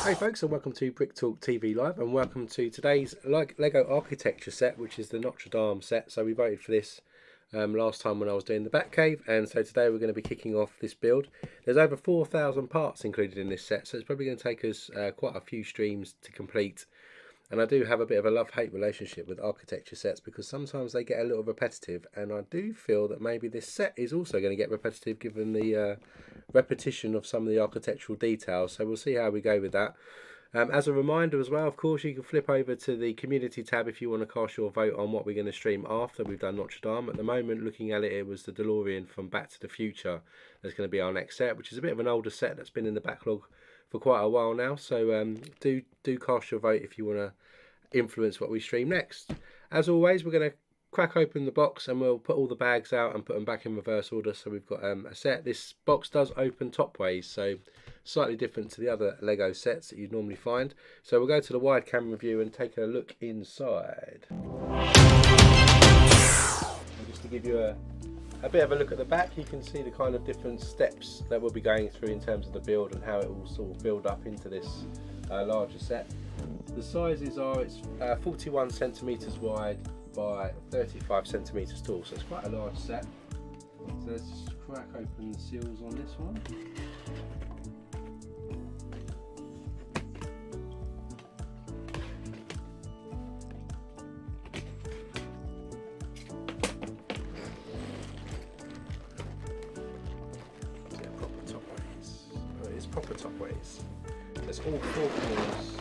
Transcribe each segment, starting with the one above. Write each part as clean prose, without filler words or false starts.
Hey folks, and welcome to Brick Talk TV Live, and welcome to today's Lego architecture set, which is the Notre Dame set. So we voted for this last time when I was doing the Batcave, and so today we're going to be kicking off this build. There's over 4,000 parts included in this set, so it's probably going to take us quite a few streams to complete. And I do have a bit of a love-hate relationship with architecture sets because sometimes they get a little repetitive, and I do feel that maybe this set is also going to get repetitive given the repetition of some of the architectural details. So we'll see how we go with that. As a reminder as well, of course, you can flip over to the community tab if you want to cast your vote on what we're going to stream after we've done Notre Dame. At the moment, looking at it, it was the DeLorean from Back to the Future that's going to be our next set, which is a bit of an older set that's been in the backlog for quite a while now. So do cast your vote if you want to influence what we stream next. As always, we're going to crack open the box and we'll put all the bags out and put them back in reverse order, so we've got a set. This box does open top ways, so slightly different to the other Lego sets that you'd normally find. So we'll go to the wide camera view and take a look inside. And just to give you a bit of a look at the back, you can see the kind of different steps that we'll be going through in terms of the build and how it will sort of build up into this larger set. The sizes are, it's 41 centimeters wide by 35 centimeters tall, so it's quite a large set. So let's just crack open the seals on this one. Proper top ways. There's all four corners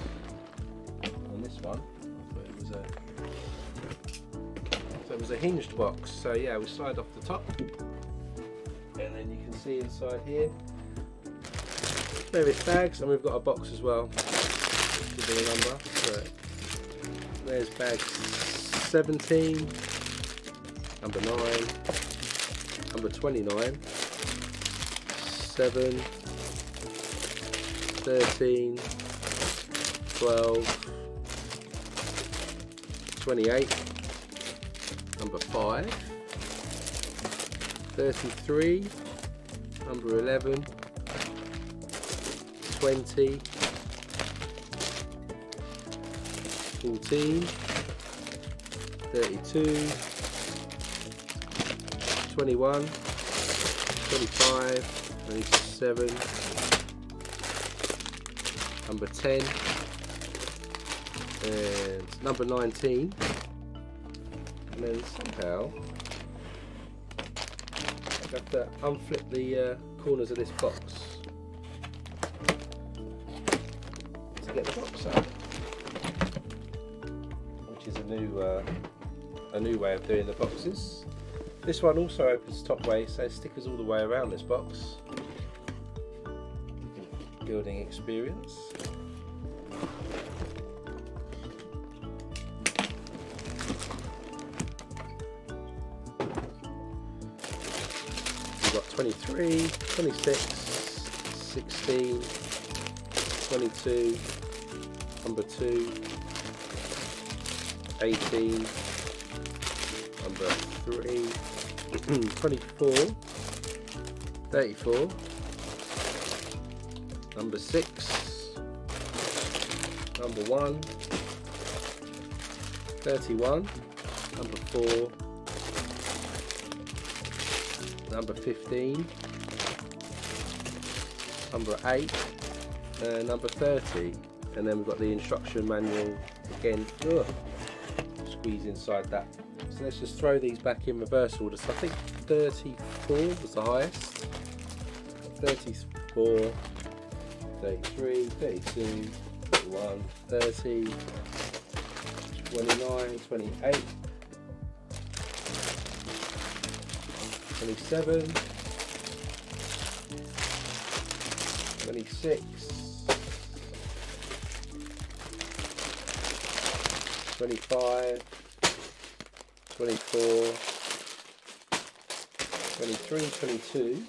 on this one. So it was a hinged box. So yeah, we slide off the top, and then you can see inside here various bags, and we've got a box as well with a number. So there's bag 17, number 9, number 29, 7, 13, 12, 28, number 5, 33, number 11, 20, 14, 32, 21, 25, 27, number 10, and number 19, and then somehow I have to unflip the corners of this box to get the box out, which is a new way of doing the boxes. This one also opens top way, so stickers all the way around this box. Building experience. We've got 23, 26, 16, 22, number 2, 18, number 3, 24, 34, number 6, number 1, 31, number 4, number 15, number 8, and number 30. And then we've got the instruction manual again. Squeeze inside that. So let's just throw these back in reverse order. So I think 34 was the highest. 34. 33, 32, 31, 30, 29, 28, 27, 26, 25, 24, 23, 22,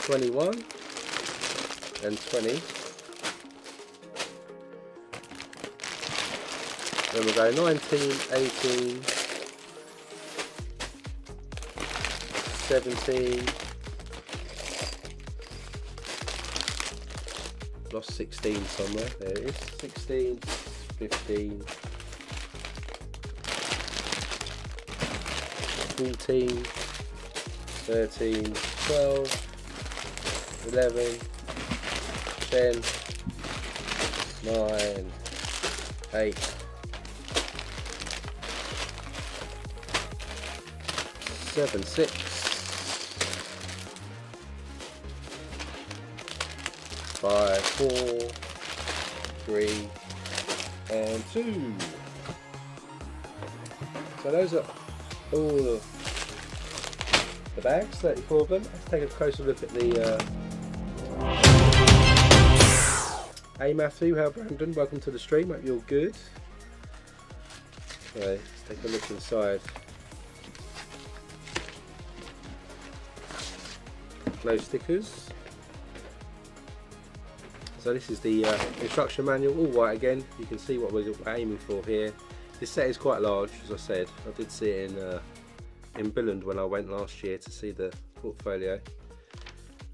21, and 20. Then we'll go 19, 18, 17, lost 16 somewhere. There it is. 16, 15, 14, 13, 12, 11, 10, 9, 8, 7, 6, 5, 4, 3, and 2. So those are all of the bags, 34 of them. Let's take a closer look at the Hey Matthew, how Brandon, welcome to the stream, hope you're good. So let's take a look inside. No stickers. So this is the instruction manual, all white again. You can see what we're aiming for here. This set is quite large, as I said. I did see it in Billund when I went last year to see the portfolio.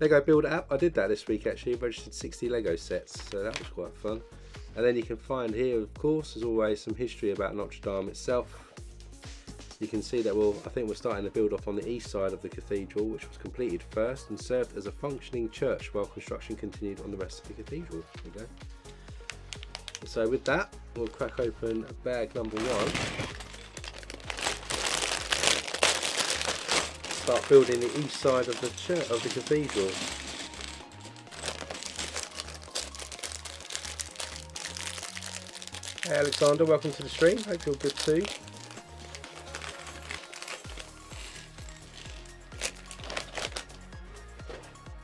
Lego Build App, I did that this week actually, registered 60 Lego sets, so that was quite fun. And then you can find here, of course, as always, some history about Notre Dame itself. You can see that I think we're starting to build off on the east side of the cathedral, which was completed first and served as a functioning church while construction continued on the rest of the cathedral. There we go. So with that, we'll crack open bag number 1. Start building the east side of the church, of the cathedral. Hey Alexander, welcome to the stream. Hope you're good too.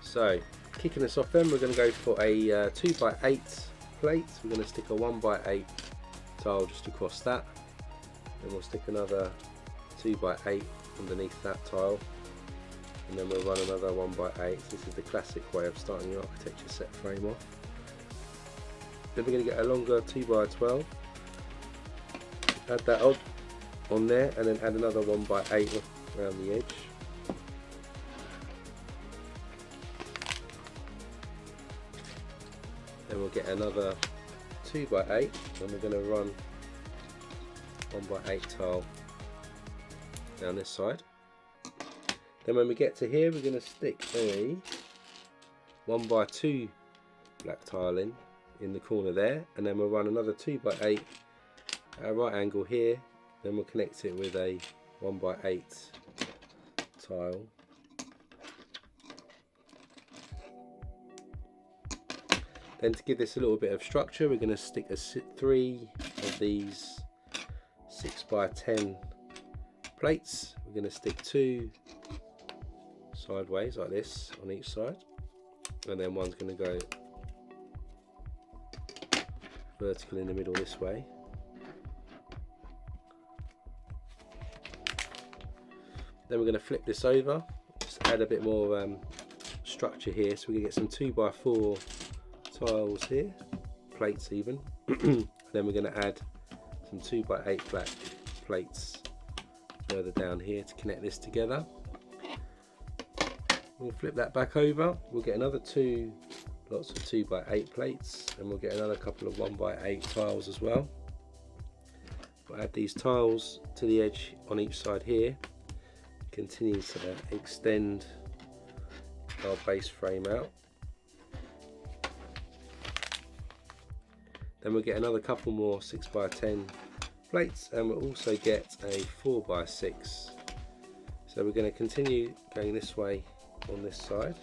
So, kicking us off then, we're going to go for a 2x8 plate. We're going to stick a 1x8 tile just across that. Then we'll stick another 2x8 underneath that tile, and then we'll run another 1x8. This is the classic way of starting your architecture set frame off. Then we're going to get a longer 2x12, add that on there, and then add another 1x8 around the edge. Then we'll get another 2x8, and we're going to run 1x8 tile down this side. Then when we get to here, we're going to stick a 1x2 black tile in the corner there, and then we'll run another 2x8 at a right angle here. Then we'll connect it with a 1x8 tile. Then to give this a little bit of structure, we're going to stick 3 of these 6x10 plates. We're going to stick 2 sideways like this on each side, and then one's going to go vertical in the middle this way. Then we're going to flip this over, just add a bit more structure here, so we can get some 2x4 tiles here, plates even. Then we're going to add some 2x8 black plates further down here to connect this together. We'll flip that back over, we'll get another 2 lots of 2x8 plates, and we'll get another couple of 1x8 tiles as well. We'll add these tiles to the edge on each side here, continue to extend our base frame out. Then we'll get another couple more 6x10 plates, and we'll also get a 4x6. So we're going to continue going this way on this side,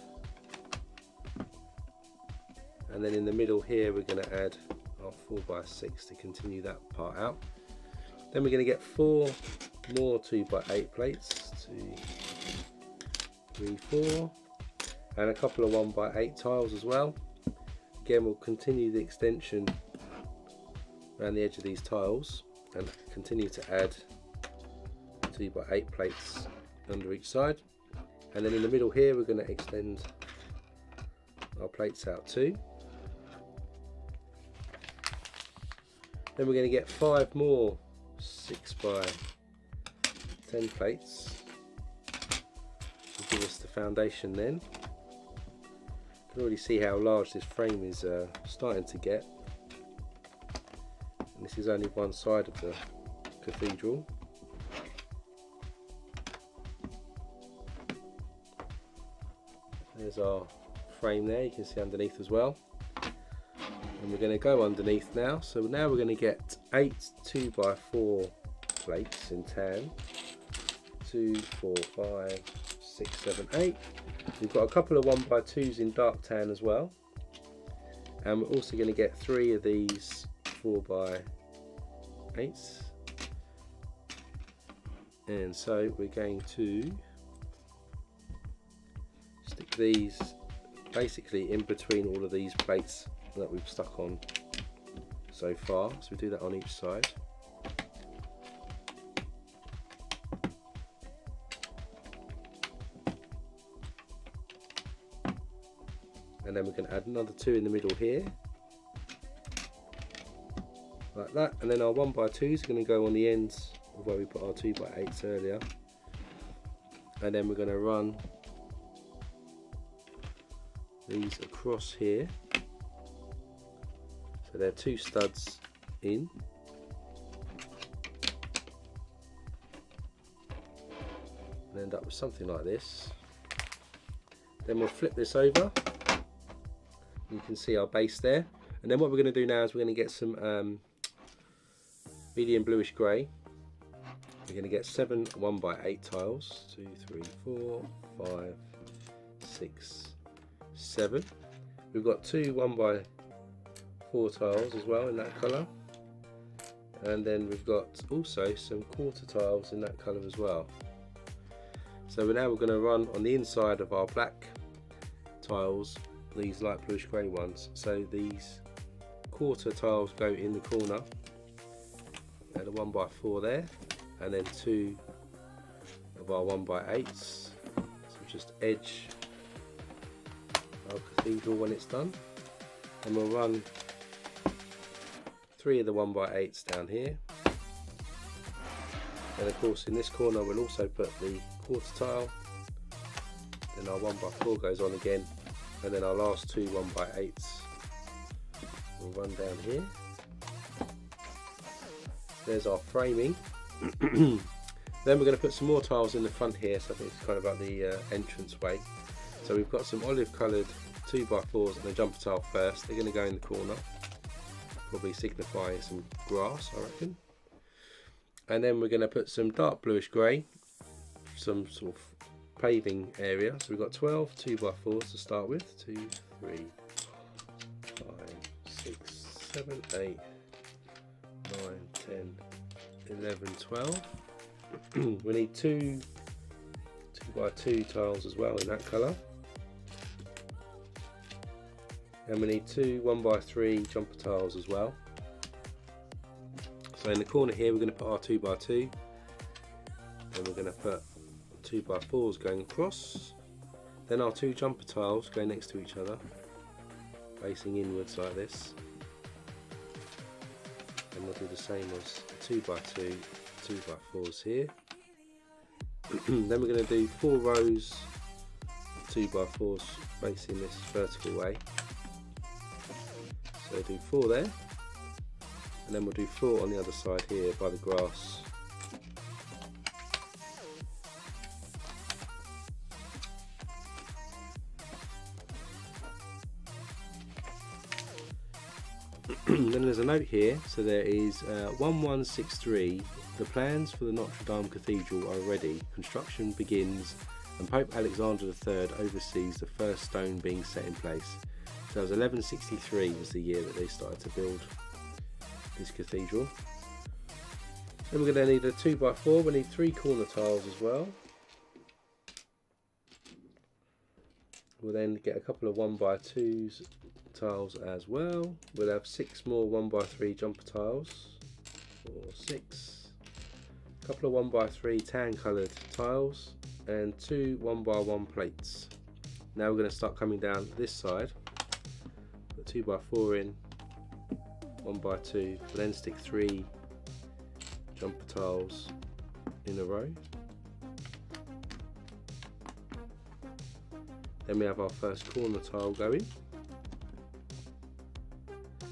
and then in the middle here we're going to add our 4x6 to continue that part out. Then we're going to get 4 more 2x8 plates, 2, 3, 4, and a couple of 1x8 tiles as well. Again, we'll continue the extension around the edge of these tiles and continue to add 2x8 plates under each side. And then in the middle here we're going to extend our plates out too. Then we're going to get 5 more 6x10 plates to give us the foundation then. can already see how large this frame is starting to get. And this is only one side of the cathedral. There's our frame there, you can see underneath as well. And we're going to go underneath now. So now we're going to get 8 2x4 plates in tan. 2, 4, 5, 6, 7, 8. We've got a couple of 1x2s in dark tan as well. And we're also going to get 3 of these 4x8s. And so we're going to stick these basically in between all of these plates that we've stuck on so far. So we do that on each side. And then we're going to add another 2 in the middle here, like that. And then our 1x2s are going to go on the ends of where we put our 2x8s earlier. And then we're going to run these across here. So they're 2 studs in. And end up with something like this. Then we'll flip this over. You can see our base there. And then what we're going to do now is we're going to get some medium bluish grey. We're going to get 7 1x8 tiles. 2, 3, 4, 5, 6, 7. We've got 2 1x4 tiles as well in that colour. And then we've got also some quarter tiles in that colour as well. So now we're going to run on the inside of our black tiles these light bluish grey ones. So these quarter tiles go in the corner, and a 1x4 there, and then 2 of our 1x8s. So just edge our cathedral when it's done, and we'll run 3 of the 1x8s down here. And of course in this corner we'll also put the quarter tile, then our 1x4 goes on again, and then our last 2 1x8s will run down here. There's our framing. Then we're going to put some more tiles in the front here, so I think it's kind of like the entrance way. So we've got some olive coloured 2x4s and a jumper tile first. They're going to go in the corner, probably signifying some grass, I reckon. And then we're going to put some dark bluish grey, some sort of paving area. So we've got 12 2x4s to start with. 2, 3, 5, 6, 7, 8, 9, 10, 11, 12. We need 2 2x2 tiles as well in that colour. And we need 2 1x3 jumper tiles as well. So in the corner here we're going to put our 2x2, and we're going to put 2x4s going across, then our 2 jumper tiles go next to each other, facing inwards like this, and we'll do the same as 2x2, 2x4s here. Then we're going to do 4 rows of 2x4s facing this vertical way, so do 4 there, and then we'll do 4 on the other side here by the grass. Then there's a note here, so there is 1163, the plans for the Notre Dame Cathedral are ready, construction begins, and Pope Alexander III oversees the first stone being set in place. So it was 1163 was the year that they started to build this cathedral. Then we're going to need a 2x4, we need 3 corner tiles as well. We'll then get a couple of 1x2s tiles as well. We'll have 6 more 1x3 jumper tiles, 4, 6, a couple of 1x3 tan coloured tiles, and 2 1x1 plates. Now we're going to start coming down this side, put 2x4 in, 1x2, we'll then stick 3 jumper tiles in a row. Then we have our first corner tile going.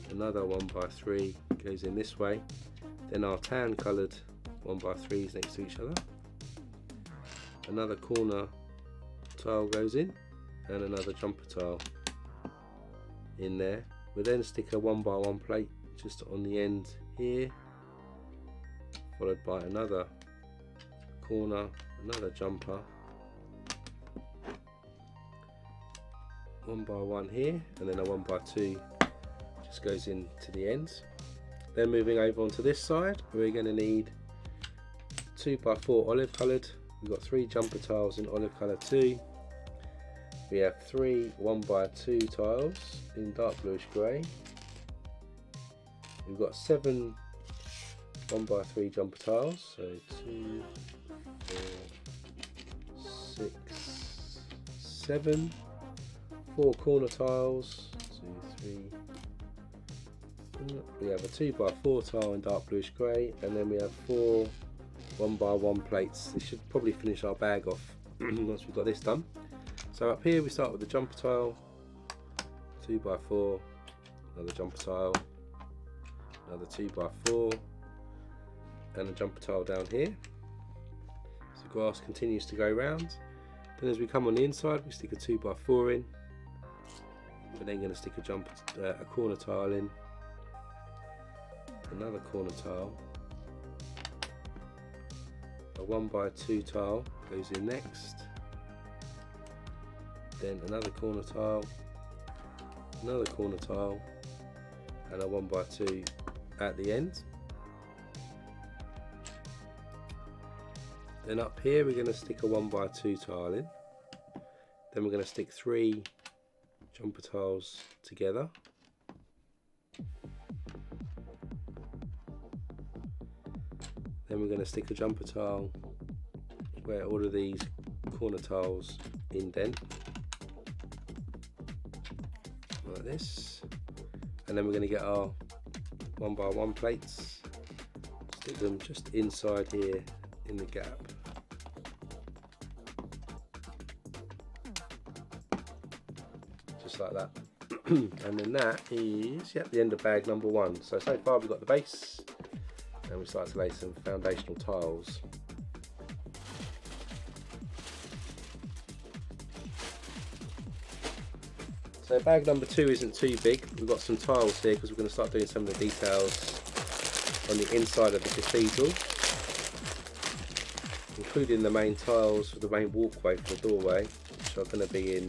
Another 1x3 goes in this way. Then our tan coloured 1x3s next to each other. Another corner tile goes in, and another jumper tile in there. We then stick a 1x1 plate just on the end here, followed by another corner, another jumper, 1x1 here, and then a 1x2 just goes into the ends. Then moving over onto this side, we're going to need 2x4 olive coloured. We've got 3 jumper tiles in olive colour too. We have 3 1x2 tiles in dark bluish grey. We've got 7 1x3 jumper tiles, so 2, 4, 6, 7. 4 corner tiles, 2, 3. We have a 2x4 tile in dark bluish grey, and then we have 4 1x1 plates. This should probably finish our bag off once we've got this done. So up here we start with the jumper tile, 2x4, another jumper tile, another 2x4, and a jumper tile down here. So the grass continues to go round. Then as we come on the inside, we stick a 2x4 in. We're then going to stick a corner tile in, another corner tile, a 1x2 tile goes in next, then another corner tile, another corner tile, and a 1x2 at the end. Then up here we're going to stick a 1x2 tile in, then we're going to stick 3 jumper tiles together, then we're going to stick a jumper tile where all of these corner tiles indent like this, and then we're going to get our 1x1 plates, stick them just inside here in the gap. Just like that. And then that is the end of bag number 1. So far we've got the base, and we start to lay some foundational tiles. So bag number 2 isn't too big. We've got some tiles here because we're going to start doing some of the details on the inside of the cathedral, including the main tiles for the main walkway for the doorway, which are going to be in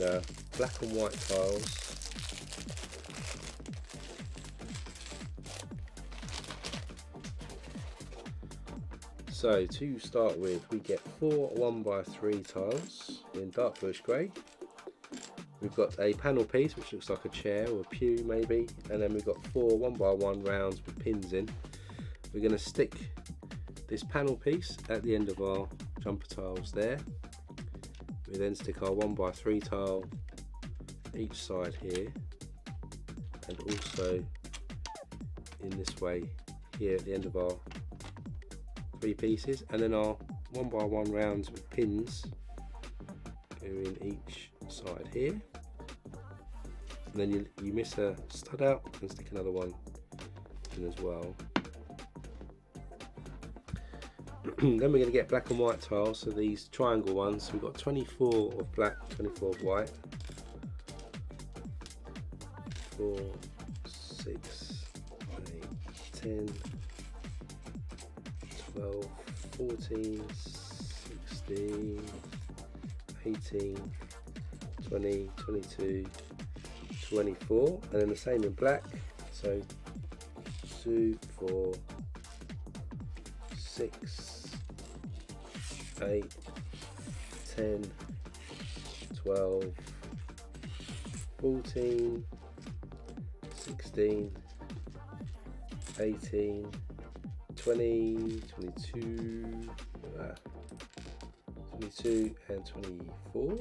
black and white tiles. So to start with, we get 4 1x3 tiles in dark bluish grey. We've got a panel piece which looks like a chair or a pew maybe, and then we've got 4 1x1 rounds with pins in. We're going to stick this panel piece at the end of our jumper tiles there. We then stick our 1x3 tile each side here, and also in this way here at the end of our 3 pieces, and then our 1x1 rounds with pins go in each side here, and then you miss a stud out and stick another one in as well. Then we're going to get black and white tiles, so these triangle ones. We've got 24 of black, 24 of white, 4, 6, 8, 10, 12, 14, 16, 18, 20, 22, 24, and then the same in black, so 2, 4, 6, 8, 10, 12, 14, 16, 18, 20, 22, 22 and 24.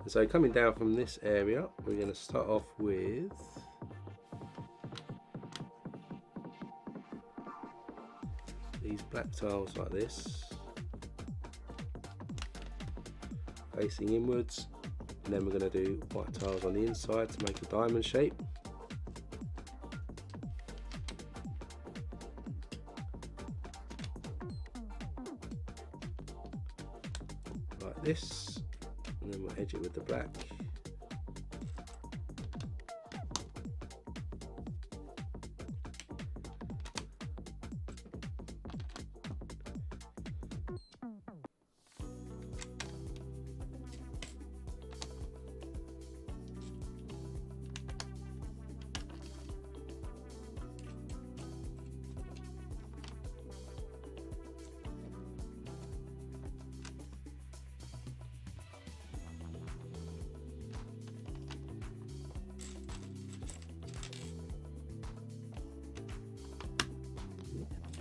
And so coming down from this area, we're going to start off with these black tiles like this. facing inwards, and then we're going to do white tiles on the inside to make a diamond shape. Like this, and then we'll edge it with the black.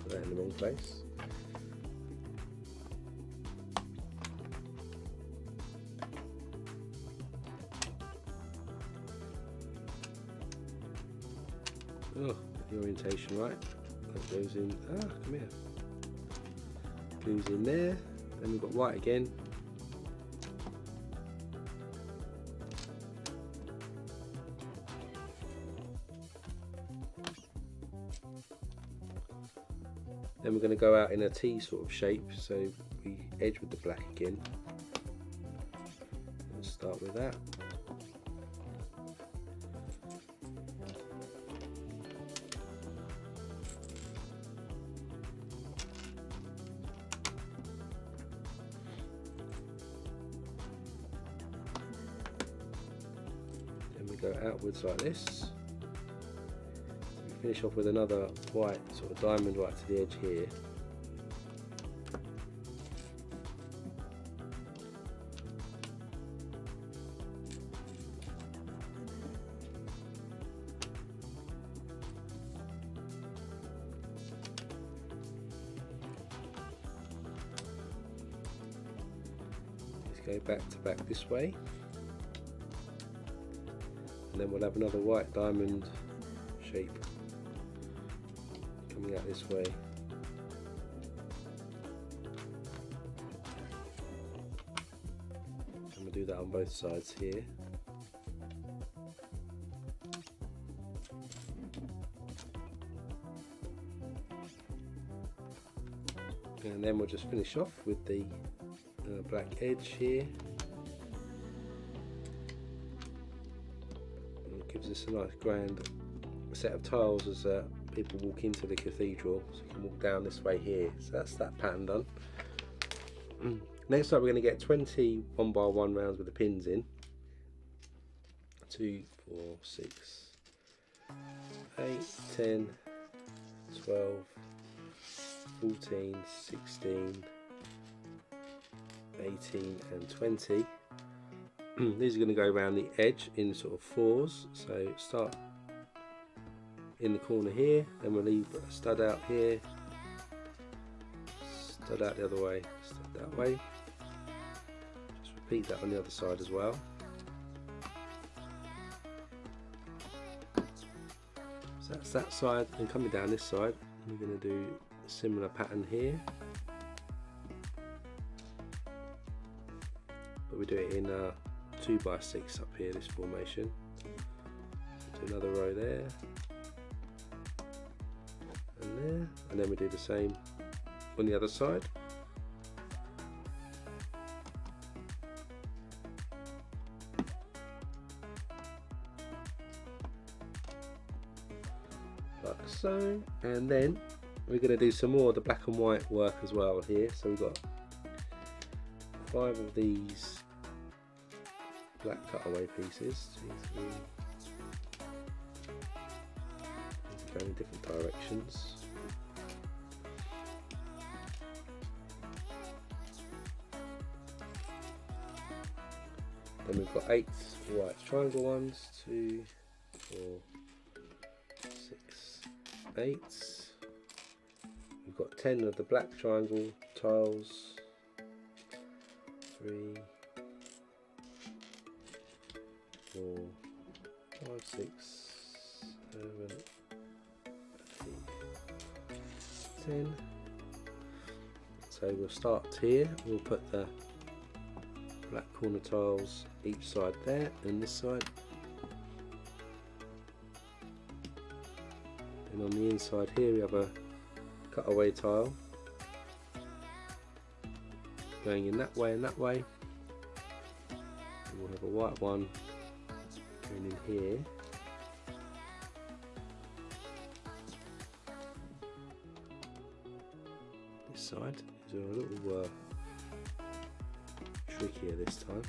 Put that in the wrong place. Oh, the orientation right. That goes in. Ah, come here. Goes in there. Then we've got white again. Then we're going to go out in a T sort of shape, so we edge with the black again. Let's start with that. Then we go outwards like this. Finish off with another white, sort of diamond right to the edge here. Let's go back to back this way. And then we'll have another white diamond shape coming out this way. And we'll do that on both sides here. And then we'll just finish off with the black edge here. And it gives us a nice grand set of tiles as people walk into the cathedral, so you can walk down this way here. So that's that pattern done. Next up, we're going to get 20 1x1 rounds with the pins in. 2, 4, 6, 8, 10, 12, 14, 16, 18 and 20. These are going to go around the edge in sort of fours, so start in the corner here, then we'll leave a stud out here, stud out the other way, stud that way. Just repeat that on the other side as well. So that's that side, and coming down this side, we're going to do a similar pattern here, but we do it in 2x6 up here, this formation. Do another row there. There, and then we do the same on the other side. Like so, and then we're going to do some more of the black and white work as well here. So we've got 5 of these black cutaway pieces. 2, 3. These are going in different directions. Then we've got 8 white triangle ones, 2, 4, 6, 8. We've got 10 of the black triangle tiles, 3, 4, 5, 6, 7, 8, 10. So we'll start here, we'll put the black corner tiles each side there and this side. And on the inside here we have a cutaway tile going in that way and that way. And we'll have a white one going in here. This side is a little trickier this time.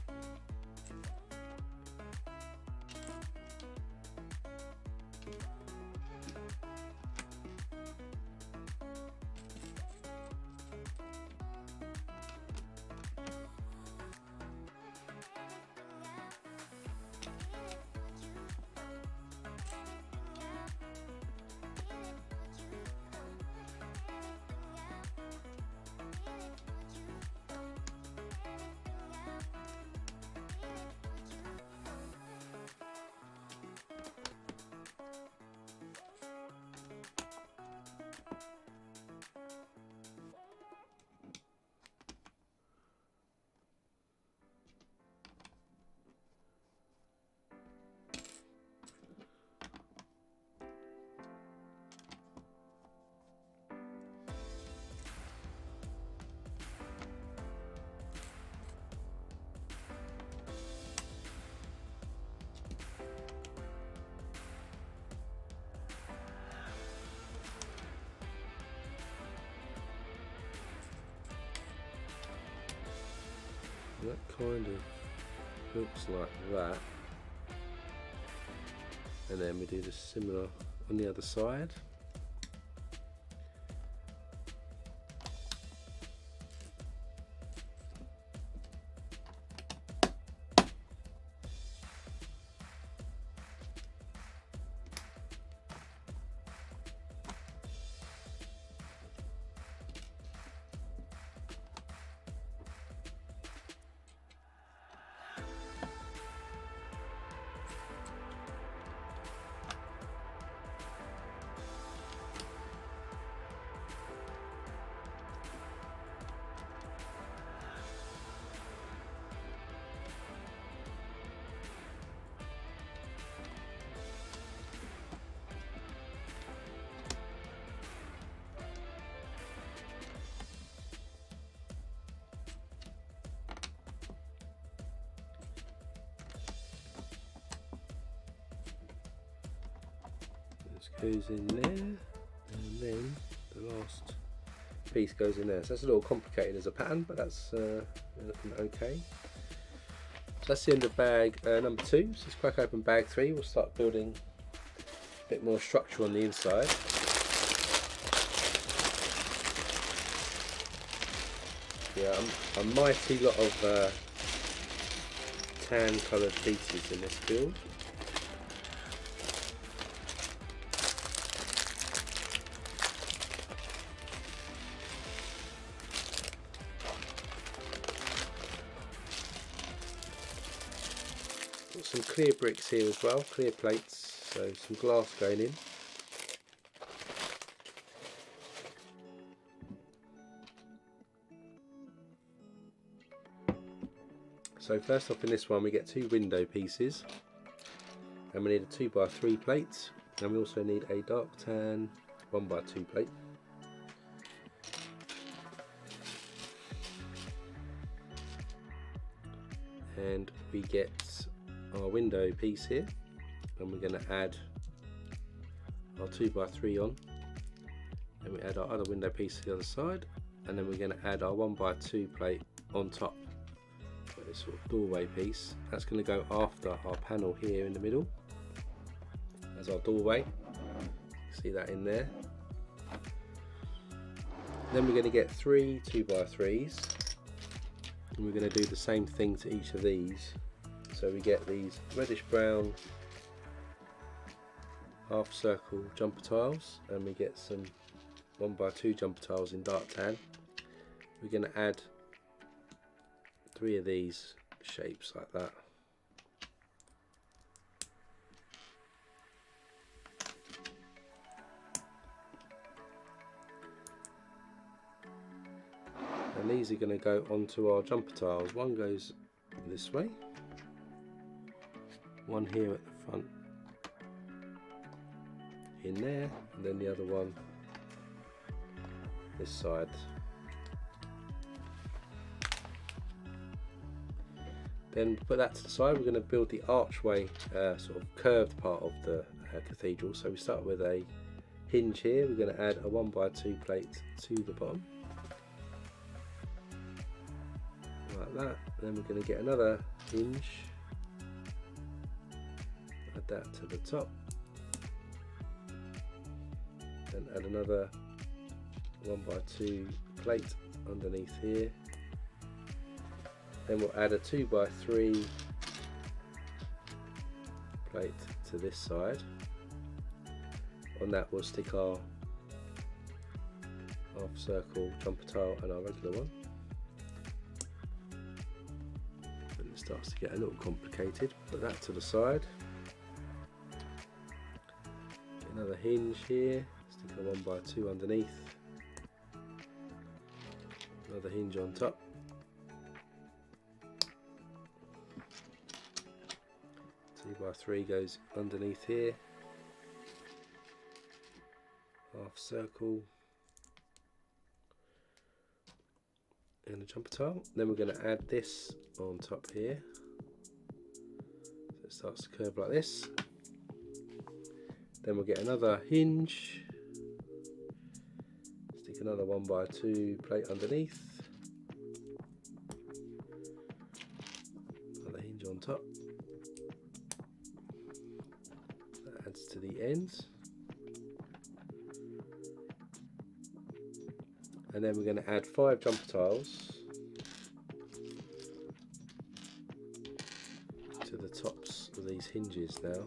That kind of looks like that, and then we do the similar on the other side. Goes in there, and then the last piece goes in there. So that's a little complicated as a pattern, but that's looking okay. So that's the end of bag number 2. So let's crack open bag 3. We'll start building a bit more structure on the inside. Yeah, a mighty lot of tan coloured pieces in this build. Some clear bricks here as well, clear plates, so some glass going in. So first off in this one we get 2 window pieces, and we need a 2x3 plate, and we also need a dark tan 1x2 plate. And we get our window piece here, and we're going to add our 2x3 on, and we add our other window piece to the other side, and then we're going to add our 1x2 plate on top for this sort of doorway piece. That's going to go after our panel here in the middle as our doorway. See that in there. Then we're going to get 3 2x3s, and we're going to do the same thing to each of these. So we get these reddish brown half circle jumper tiles, and we get some 1x2 jumper tiles in dark tan. We're going to add 3 of these shapes like that. And these are going to go onto our jumper tiles. One goes this way, one here at the front in there, and then the other one this side. Then put that to the side. We're going to build the archway, sort of curved part of the cathedral. So we start with a hinge here. We're going to add a 1x2 plate to the bottom, like that. Then we're going to get another hinge, add that to the top, then add another 1x2 plate underneath here. Then we'll add a 2x3 plate to this side. On that we'll stick our half circle jumper tile and our regular one. And it starts to get a little complicated. Put that to the side. Get another hinge here, stick a 1x2 underneath. Another hinge on top. 2x3 goes underneath here, half circle and a jumper tile. Then we're going to add this on top here, so it starts to curve like this. Then we'll get another hinge, stick another 1x2 plate underneath, another hinge on top. To the ends, and then we're going to add 5 jumper tiles to the tops of these hinges now.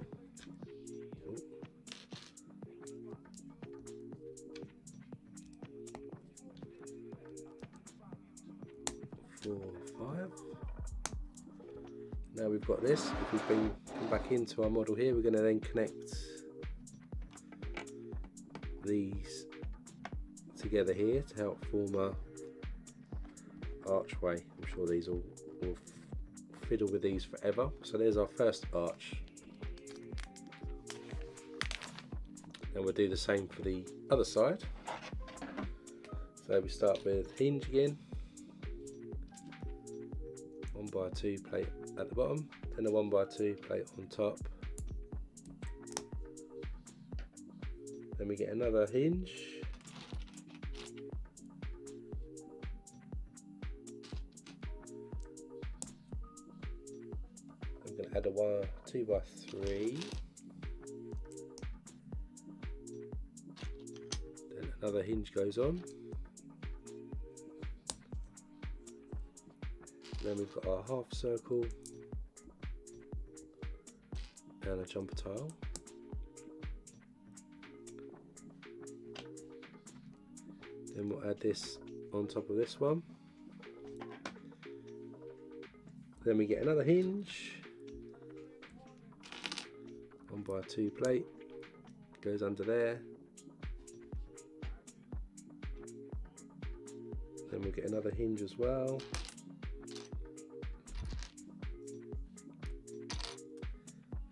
4, 5. Now we've got this. If we come back into our model here, we're going to then connect these together here to help form a archway. I'm sure these all will fiddle with these forever. So there's our first arch, and we'll do the same for the other side. So we start with hinge again, 1x2 plate at the bottom, then a 1x2 plate on top. Then we get another hinge, I'm going to add a 2x3, then another hinge goes on, then we've got our half circle and a jumper tile. Then we'll add this on top of this one. Then we get another hinge, 1x2 plate, goes under there. Then we'll get another hinge as well.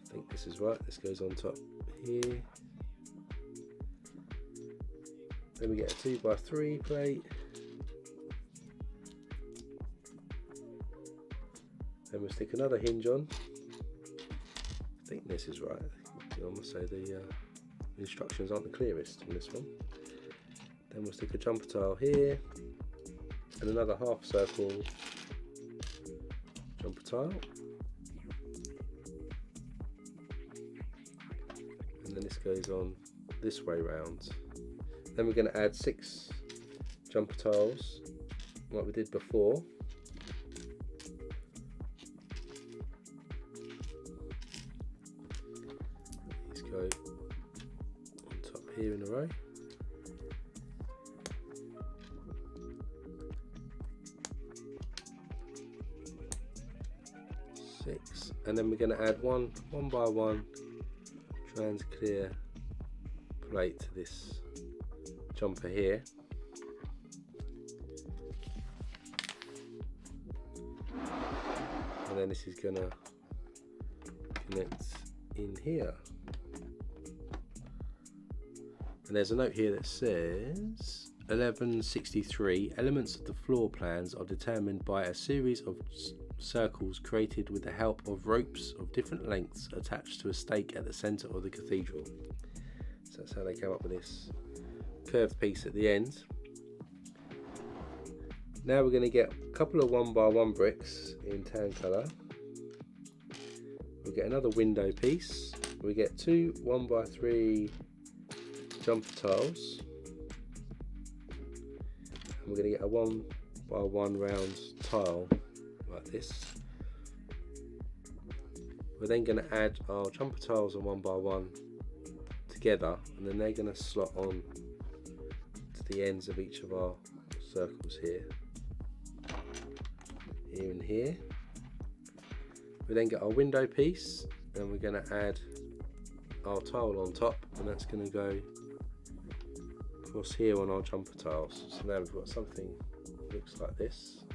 I think this is right, this goes on top here. Then we get a 2x3 plate. Then we'll stick another hinge on. I think this is right. I must say the instructions aren't the clearest on this one. Then we'll stick a jumper tile here and another half circle jumper tile. And then this goes on this way round. Then we're going to add 6 jumper tiles like we did before. These go on top here in a row. And then we're going to add one by one trans clear plate to this jumper here. and then this is going to connect in here. And there's a note here that says 1163 elements of the floor plans are determined by a series of circles created with the help of ropes of different lengths attached to a stake at the centre of the cathedral. So that's how they came up with this curved piece at the end. Now we're going to get a couple of 1x1 bricks in tan colour. We'll get another window piece. We get two 1x3 jumper tiles. And we're going to get a 1x1 round tile like this. We're then going to add our jumper tiles and 1x1 together, and then they're going to slot on to the ends of each of our circles here and here. We then get our window piece, and we're going to add our tile on top, and that's going to go across here on our jumper tiles. So now we've got something that looks like this.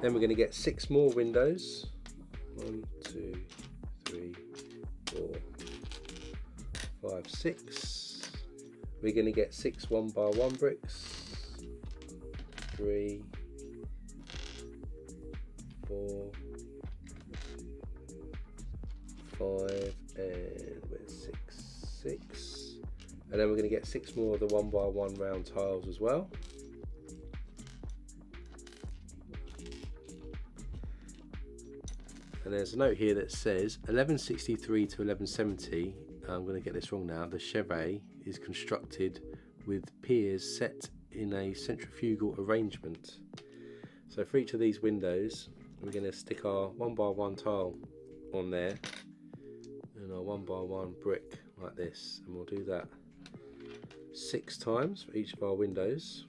Then we're going to get 6 more windows. 1, 2, 3, 4, 5, 6. We're going to get 6 1x1 bricks. 3, 4, 5, and we're 6. And then we're going to get 6 more of the 1x1 round tiles as well. And there's a note here that says 1163 to 1170, I'm going to get this wrong now, the chevet is constructed with piers set in a centrifugal arrangement. So for each of these windows, we're going to stick our 1x1 tile on there and our 1x1 brick like this, and we'll do that 6 times for each of our windows.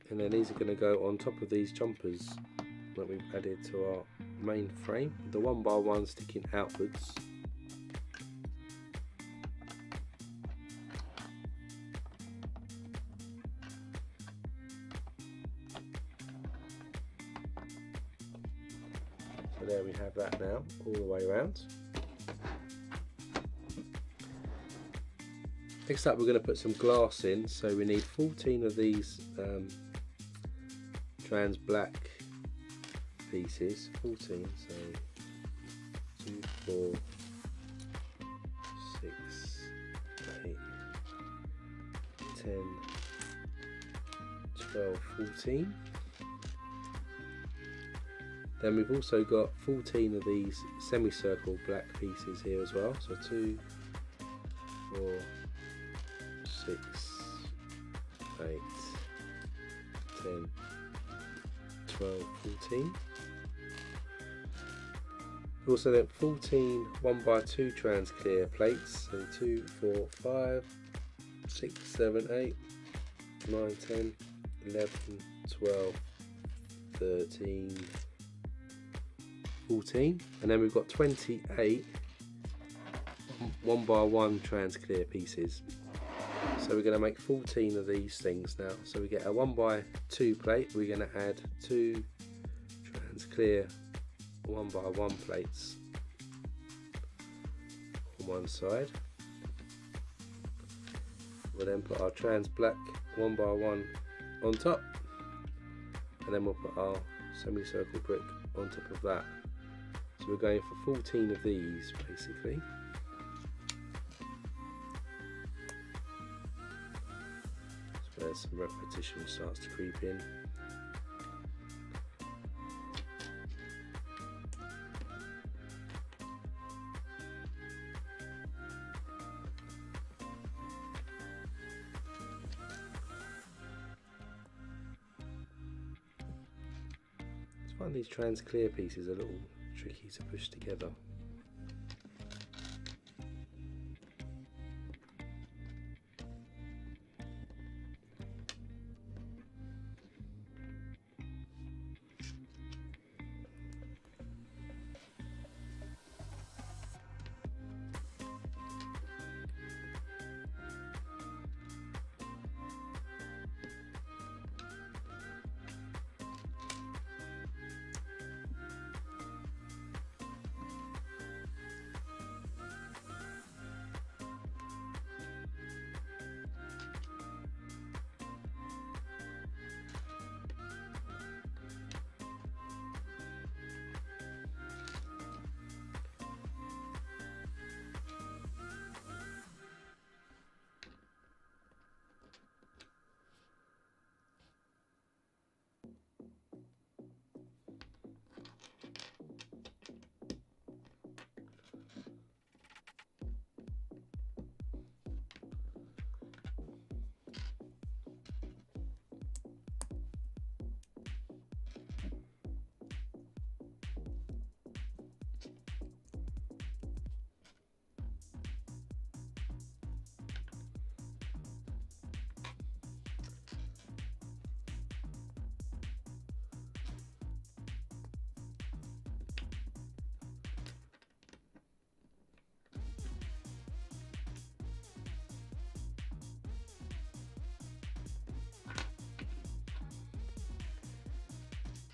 And then these are going to go on top of these jumpers that we've added to our main frame, the 1x1 sticking outwards. So there we have that now, all the way around. Next up, we're going to put some glass in, so we need 14 of these trans black pieces. 14, so 2, 4, 6, 8, 10, 12, 14. Then we've also got 14 of these semicircle black pieces here as well, so 2, 4, 6, 8, 10, 12, 14. Also then 14 1x2 trans clear plates, so 2, 4, 5, 6, 7, 8, 9, 10, 11, 12, 13, 14. And then we've got 28 1x1 trans clear pieces. So we're going to make 14 of these things now. So we get a 1x2 plate, we're going to add 2 trans clear 1x1 plates on one side. We'll then put our trans black 1x1 on top, and then we'll put our semicircle brick on top of that. So we're going for 14 of these basically. There's some repetition starts to creep in. find these trans clear pieces a little tricky to push together.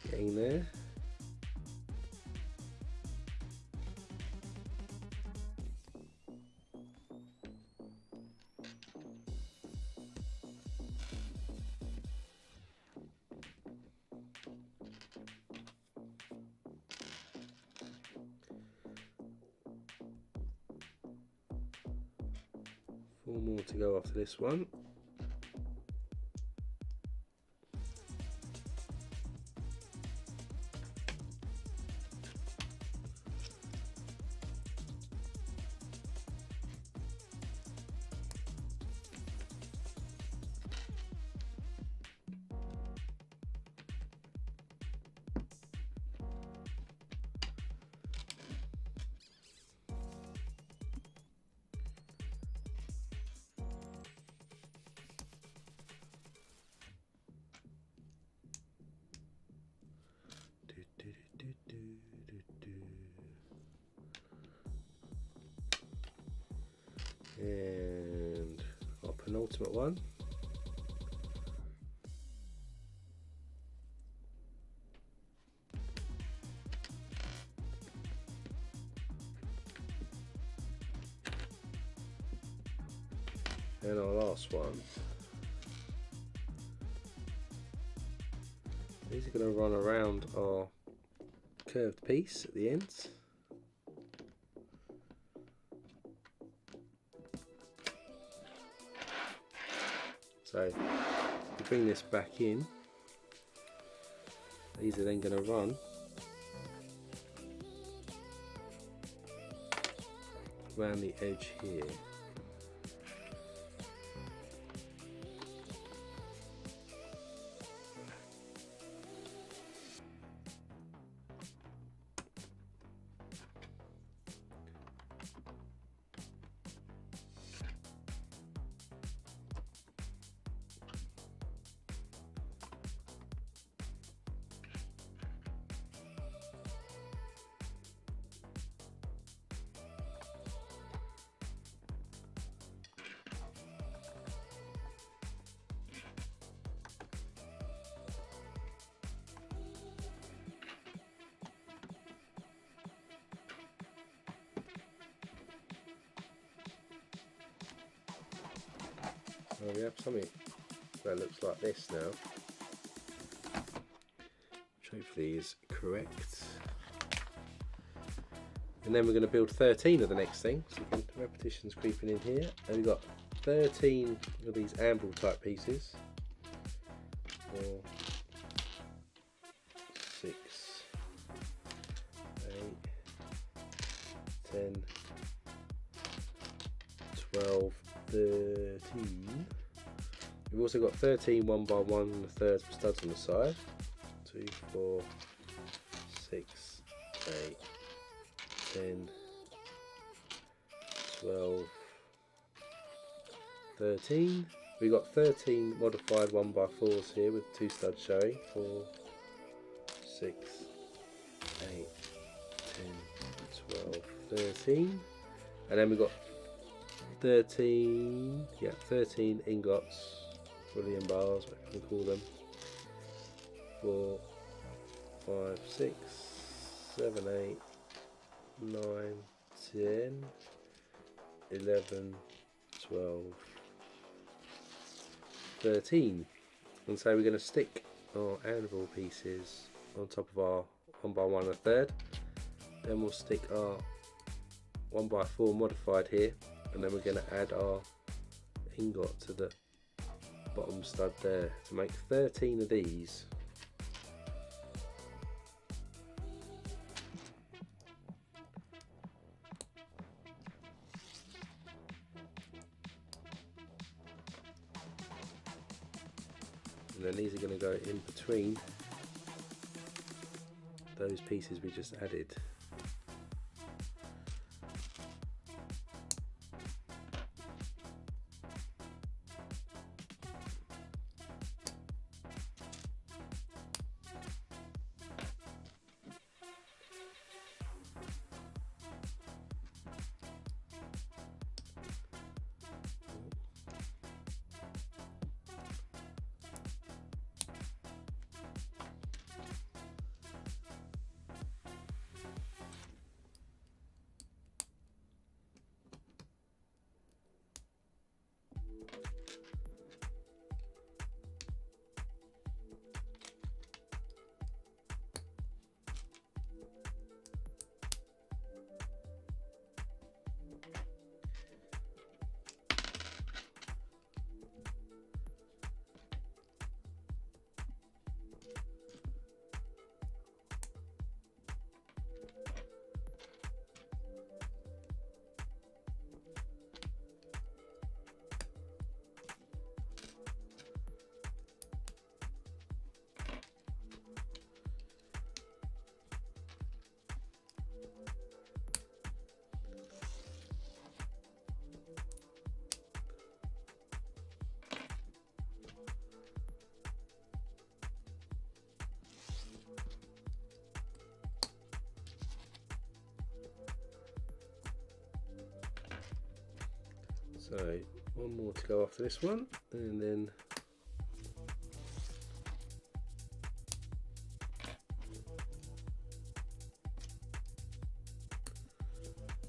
Getting there. Four more to go after this one. And our penultimate one. And our last one. These are going to run around our curved piece at the ends. So if we bring this back in, these are then going to run around the edge here. Well, we have something that looks like this now, which hopefully is correct. And then we're going to build 13 of the next thing, so you can, repetition's creeping in here. And we've got 13 of these amble type pieces. 4, 6, 8, 10, 12, 13. We've also got 13 1x1 and a third for studs on the side. 2, 4, 8, 10, 12, 13. We got 13 modified 1x4s here with 2 studs showing. 4, 6, 8, 10, 12, 13. And then we got 13 ingots, bullion bars, what you can call them. 4, 5, 6, 7, 8, 9, 10, 11, 12, 13. And so we're going to stick our anvil pieces on top of our 1x1 1/3. Then we'll stick our 1x4 modified here, and then we're going to add our ingot to the bottom stud there to make 13 of these. And then these are going to go in between those pieces we just added. So one more to go after this one, and then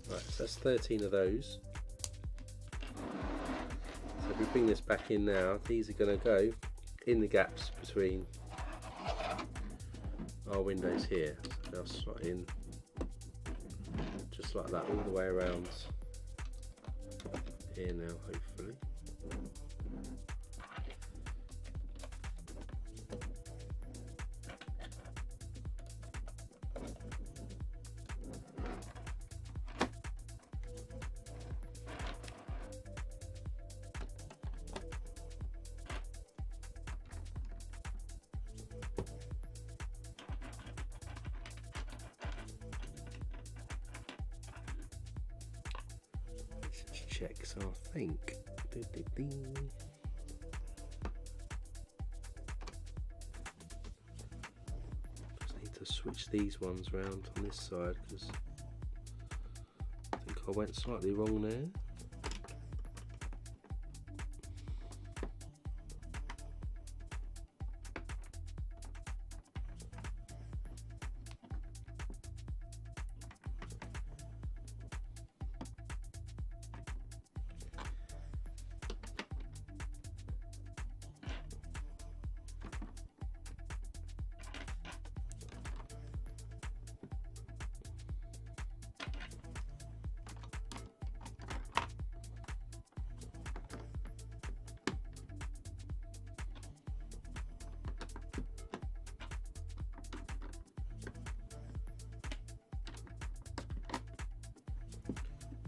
right, so that's 13 of those. So if we bring this back in now, these are going to go in the gaps between our windows here. So they'll slot in just like that all the way around here now, hopefully. Check, so I think just need to switch these ones round on this side because I think I went slightly wrong there.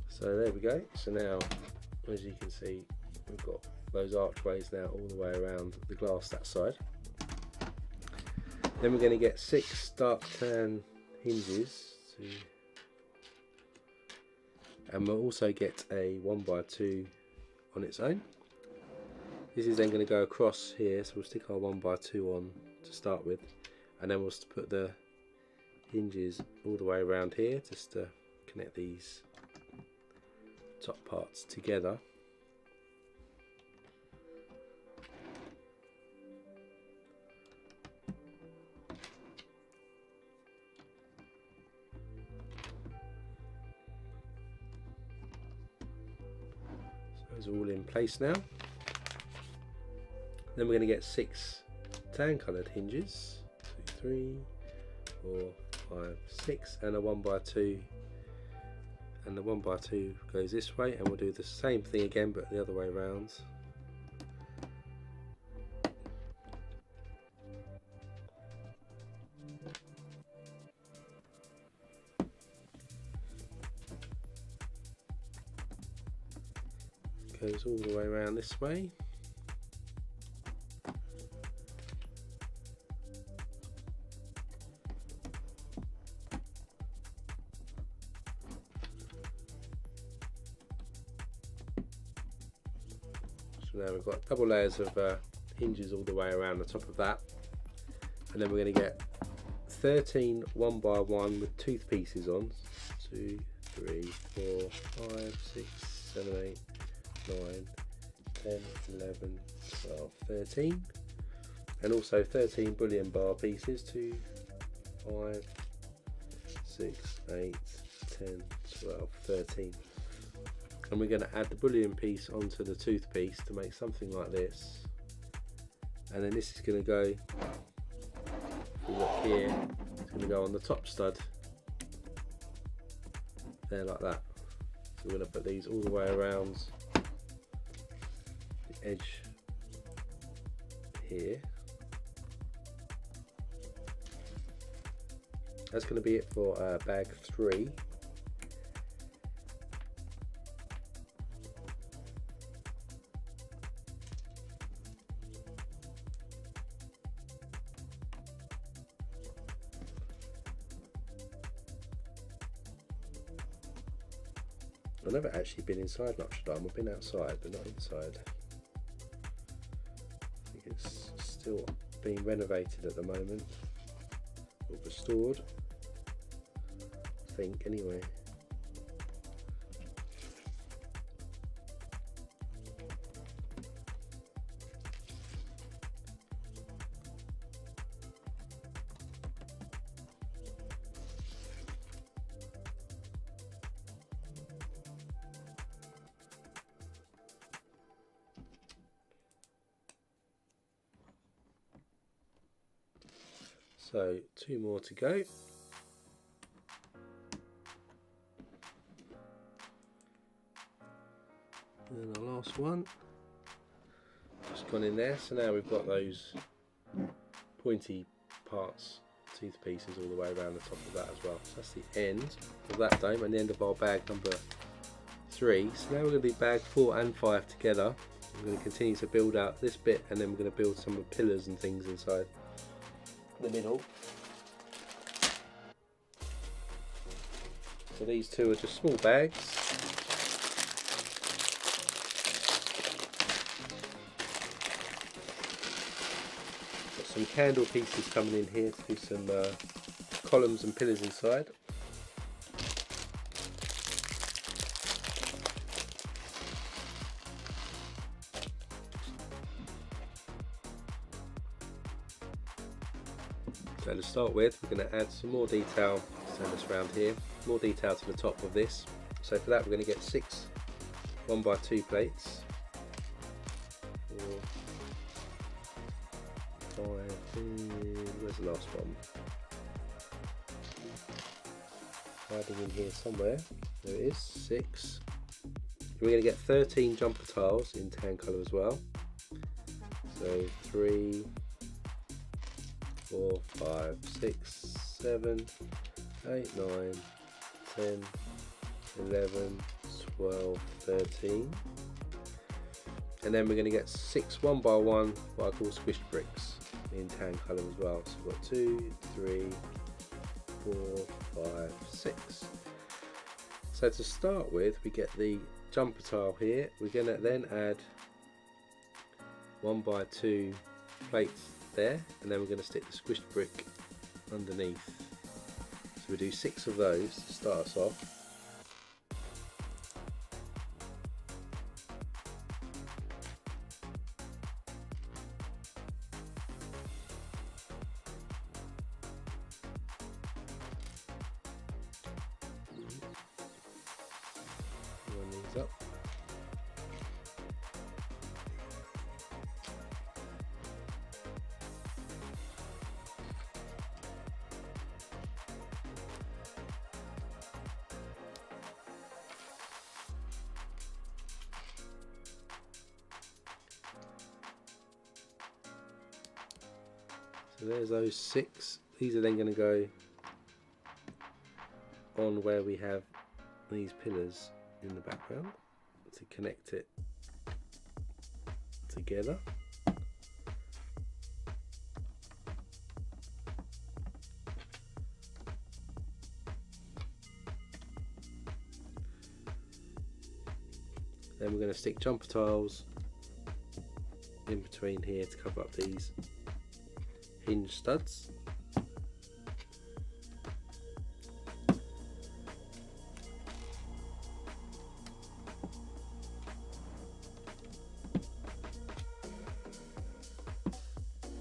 So there we go. So now, as you can see, we've got those archways now all the way around the glass that side. Then we're going to get 6 dark tan hinges 2. And we'll also get a 1x2 on its own. This is then going to go across here, so we'll stick our 1x2 on to start with, and then we'll put the hinges all the way around here just to connect these top parts together. It's all in place now. Then we're going to get 6 tan coloured hinges, 2, 3, 4, 5, 6, and a 1x2, and the 1x2 goes this way, and we'll do the same thing again but the other way around. Goes all the way around this way. So now we've got double layers of hinges all the way around the top of that, and then we're going to get 13 1x1 with tooth pieces on. 2, 3, 4, 5, 6, 7, 8, 9, 10, 11, 12, 13, and also 13 bullion bar pieces, 2, 5, 6, 8, 10, 12, 13. And we're going to add the bullion piece onto the tooth piece to make something like this, and then this is going to go, if we look here, it's going to go on the top stud there like that. So we're going to put these all the way around the edge here. That's going to be it for bag 3. I've never actually been inside Notre Dame. I've been outside but not inside. I think it's still being renovated at the moment, or restored, I think, anyway. So 2 more to go. And then our last one. Just gone in there. So now we've got those pointy parts, tooth pieces all the way around the top of that as well. So that's the end of that dome and the end of our bag number 3. So now we're going to do bag 4 and 5 together. We're going to continue to build out this bit, and then we're going to build some of the pillars and things inside the middle. So these 2 are just small bags. Got some candle pieces coming in here to do some columns and pillars inside. So to start with, we're going to add some more detail, stand this around here, more detail to the top of this. So for that we're going to get 6 1x2 plates, 4, 5, where's the last one? Hiding in here somewhere, there it is, 6. We're going to get 13 jumper tiles in tan colour as well. So 3, 4, 5, 6, 7, 8, 9, 10, 11, 12, 13. And then we're going to get 6 1x1 what I call squished bricks in tan colour as well. So we've got 2, 3, 4, 5, 6. So to start with, we get the jumper tile here. We're going to then add 1x2 plates there, and then we're going to stick the squished brick underneath. So we do 6 of those to start us off. Run these up. So there's those 6. These are then going to go on where we have these pillars in the background to connect it together. Then we're going to stick jumper tiles in between here to cover up these hinge studs.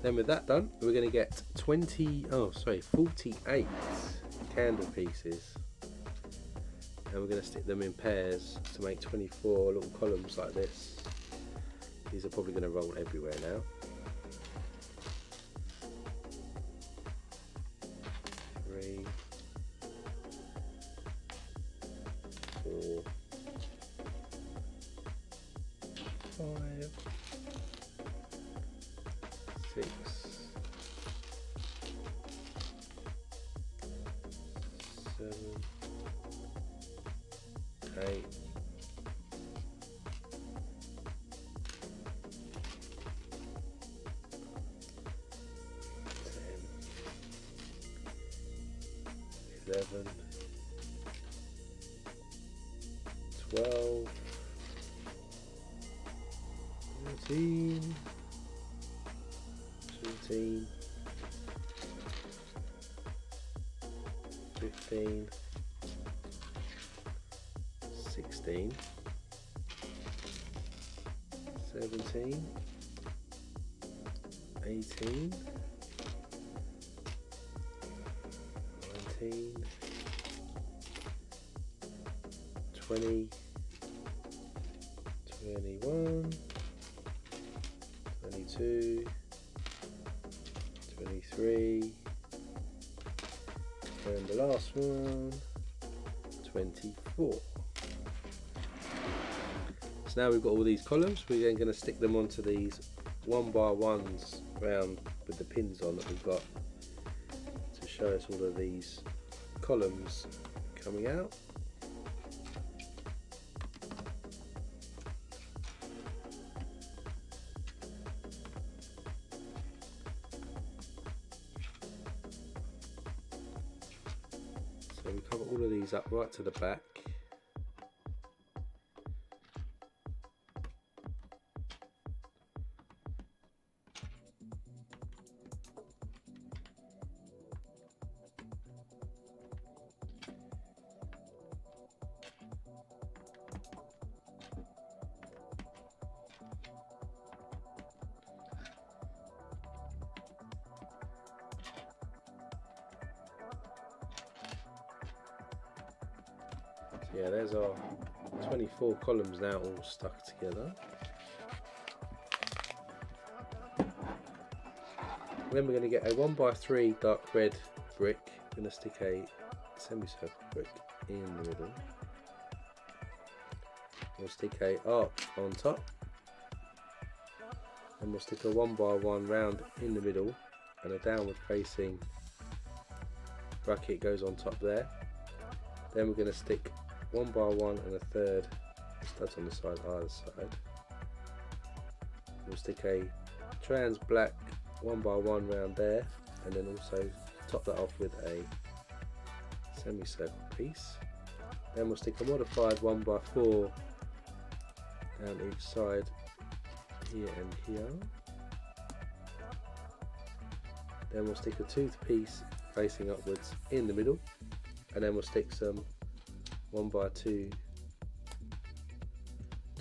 Then with that done, we're going to get 48 candle pieces, and we're going to stick them in pairs to make 24 little columns like this. These are probably going to roll everywhere now. 3, 4, 5, 6, 7, 8, 11, 12, 13, 14, 15, 16, 17, 18, 19, 20, 21, 22, 23, and the last one, 24. So now we've got all these columns. We're then going to stick them onto these 1x1s round with the pins on that we've got to show us all of these columns coming out. So we cover all of these up right to the back. Yeah, there's our 24 columns now all stuck together. Then we're going to get a 1x3 dark red brick. We're going to stick a semicircle brick in the middle. We'll stick a arc on top, and we'll stick a 1x1 round in the middle, and a downward facing bracket goes on top there. Then we're going to stick 1x1 and a third studs on the side either side. We'll stick a trans black 1x1 round there, and then also top that off with a semicircle piece. Then we'll stick a modified 1x4 down each side here and here. Then we'll stick a tooth piece facing upwards in the middle, and then we'll stick some 1x2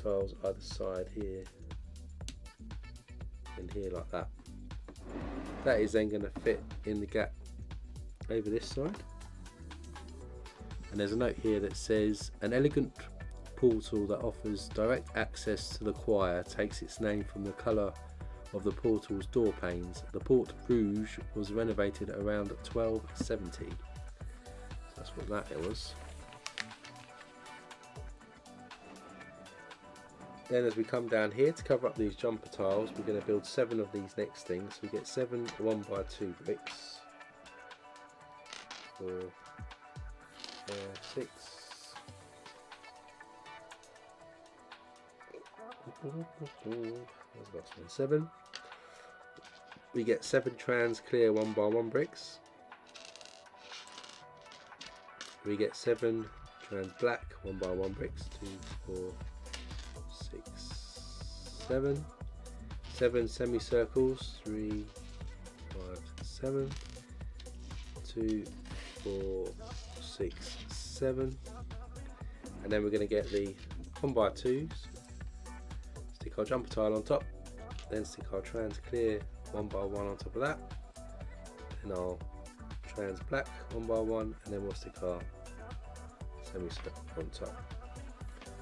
tiles either side here and here like that. That is then going to fit in the gap over this side. And there's a note here that says, an elegant portal that offers direct access to the choir takes its name from the colour of the portal's door panes. The Porte Rouge was renovated around 1270. So that's what that was. Then as we come down here to cover up these jumper tiles, we're going to build 7 of these next things. So we get 7 1x2 bricks. 4, 6. There's last one, 7. We get 7 trans clear 1x1 bricks. We get 7 trans black 1x1 bricks. 2, 4, 6, 7. 7 semicircles. 3, 5, 7. 2, 4, 6, 7. And then we're going to get the 1x2s. Stick our jumper tile on top, then stick our trans clear 1x1 on top of that, then our trans black 1x1, and then we'll stick our semicircle on top.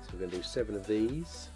So we're going to do 7 of these.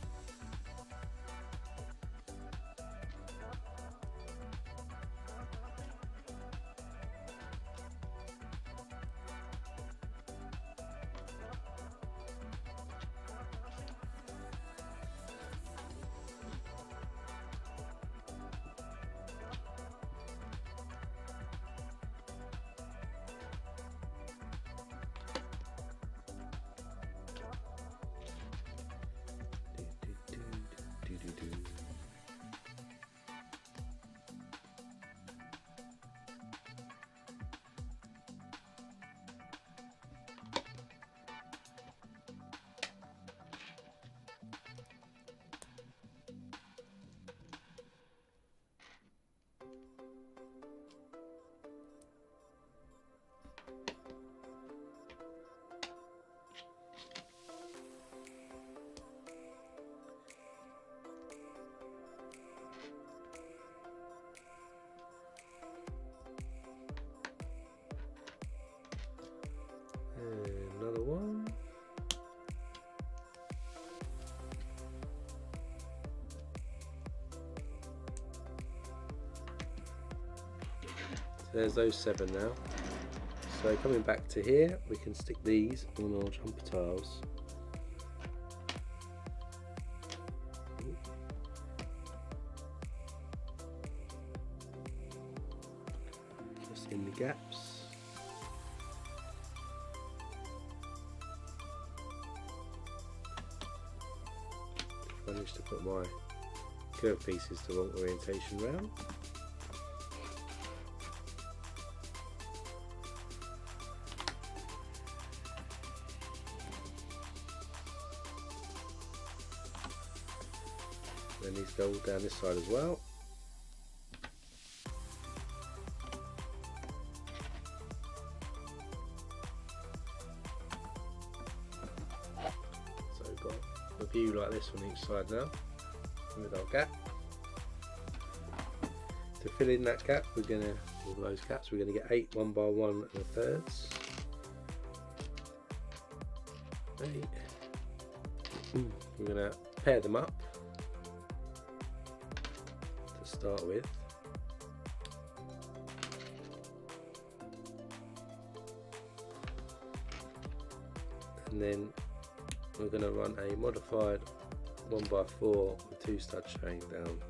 Another one. So there's those 7 now. So coming back to here, we can stick these on our jumper tiles. Just in the gaps. Managed to put my curve pieces the wrong orientation round. Then these go all down this side as well. So we've got a view like this on each side now with our gap. To fill in that gap, we're going to, all those gaps, we're going to get 8 1x1 1/3. 8. We're going to pair them up to start with. And then we're going to run a modified 1x4 with 2 stud chain down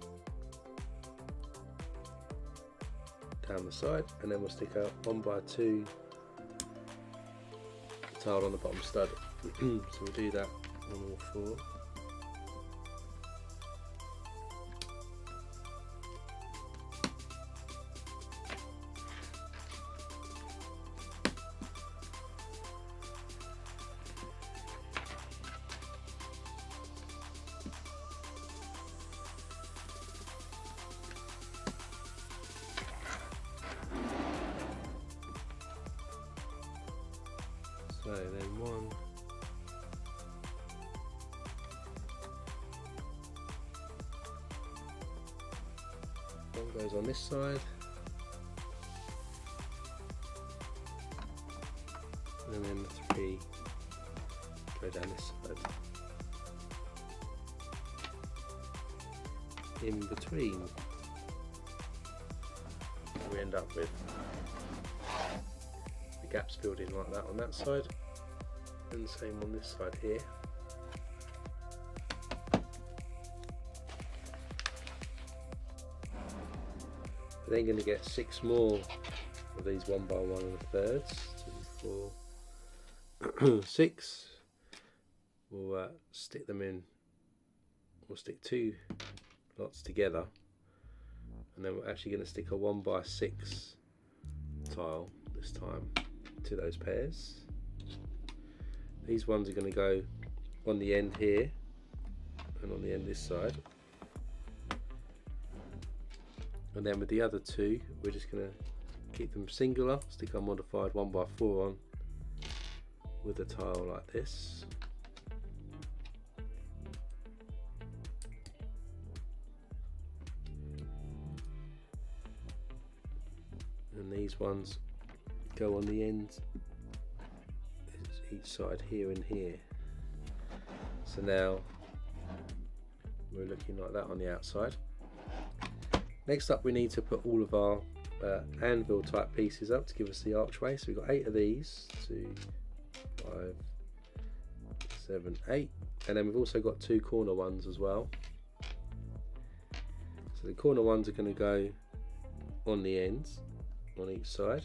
the side, and then we'll stick a 1x2 tile on the bottom stud. So we'll do that on all 4. goes on this side, and then the 3 go down this side. In between, we end up with the gaps building like that on that side, and the same on this side here. We're then going to get 6 more of these 1 by 1 1/3, 2, 4, 6. We'll stick them in. We'll stick 2 lots together, and then we're actually going to stick a 1 by 6 tile this time to those pairs. These ones are going to go on the end here and on the end this side, and then with the other 2 we're just going to keep them singular, stick our modified 1 by 4 on with a tile like this. And these ones go on the end, each side here and here. So now we're looking like that on the outside. Next up, we need to put all of our anvil type pieces up to give us the archway. So we've got 8 of these, 2, 5, 7, 8, and then we've also got 2 corner ones as well. So the corner ones are going to go on the ends on each side,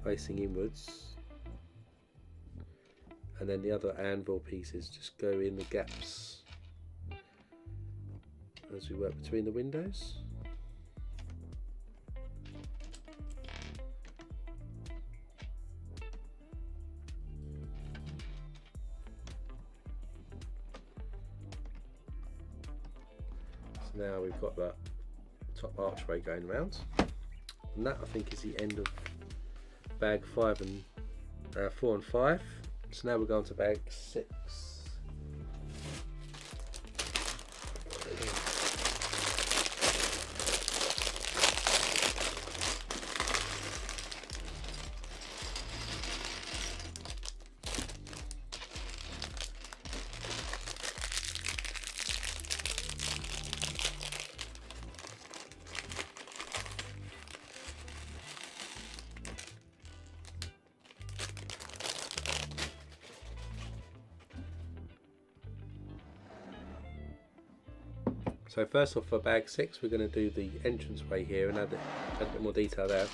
facing inwards, and then the other anvil pieces just go in the gaps as we work between the windows. So now we've got that top archway going round, and that I think is the end of bag 4 and 5. So now we're going to bag 6. So first off, for bag 6, we're going to do the entranceway here and add a bit more detail there.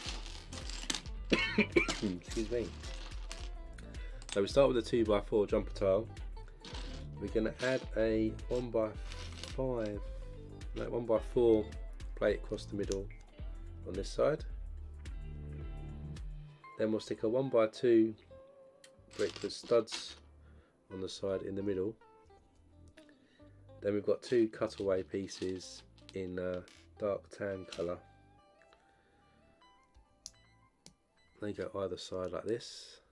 Excuse me. So we start with a 2 by 4 jumper tile. We're going to add a 1 by 4 plate across the middle on this side. Then we'll stick a 1 by 2 brick with studs on the side in the middle. Then we've got 2 cutaway pieces in dark tan colour. They go either side like this.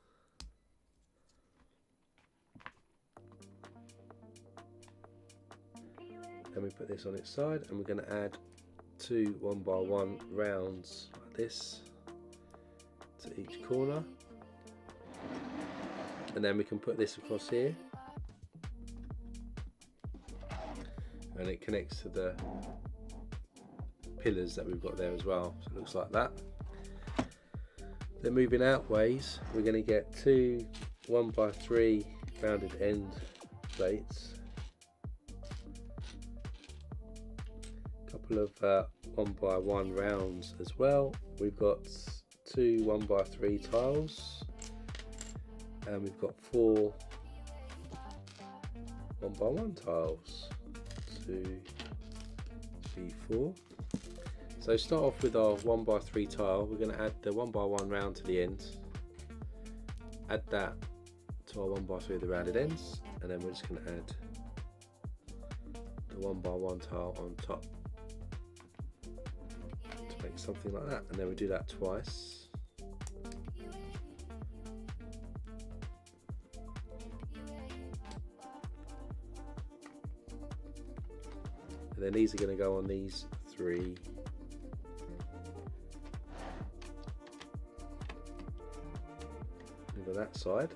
Then we put this on its side, and we're going to add 2 1 by 1 rounds like this to each corner. And then we can put this across here, and it connects to the pillars that we've got there as well, so it looks like that. Then moving out ways, we're going to get 2 1 by 3 rounded end plates, a couple of 1 by 1 rounds as well. We've got 2 1 by 3 tiles, and we've got 4 1 by 1 tiles. 2, 3, 4. So start off with our 1 by 3 tile. We're going to add the 1 by 1 round to the end, add that to our 1 by 3 of the rounded ends, and then we're just going to add the 1 by 1 tile on top to make something like that, and then we do that twice. And then these are going to go on these 3, over that side.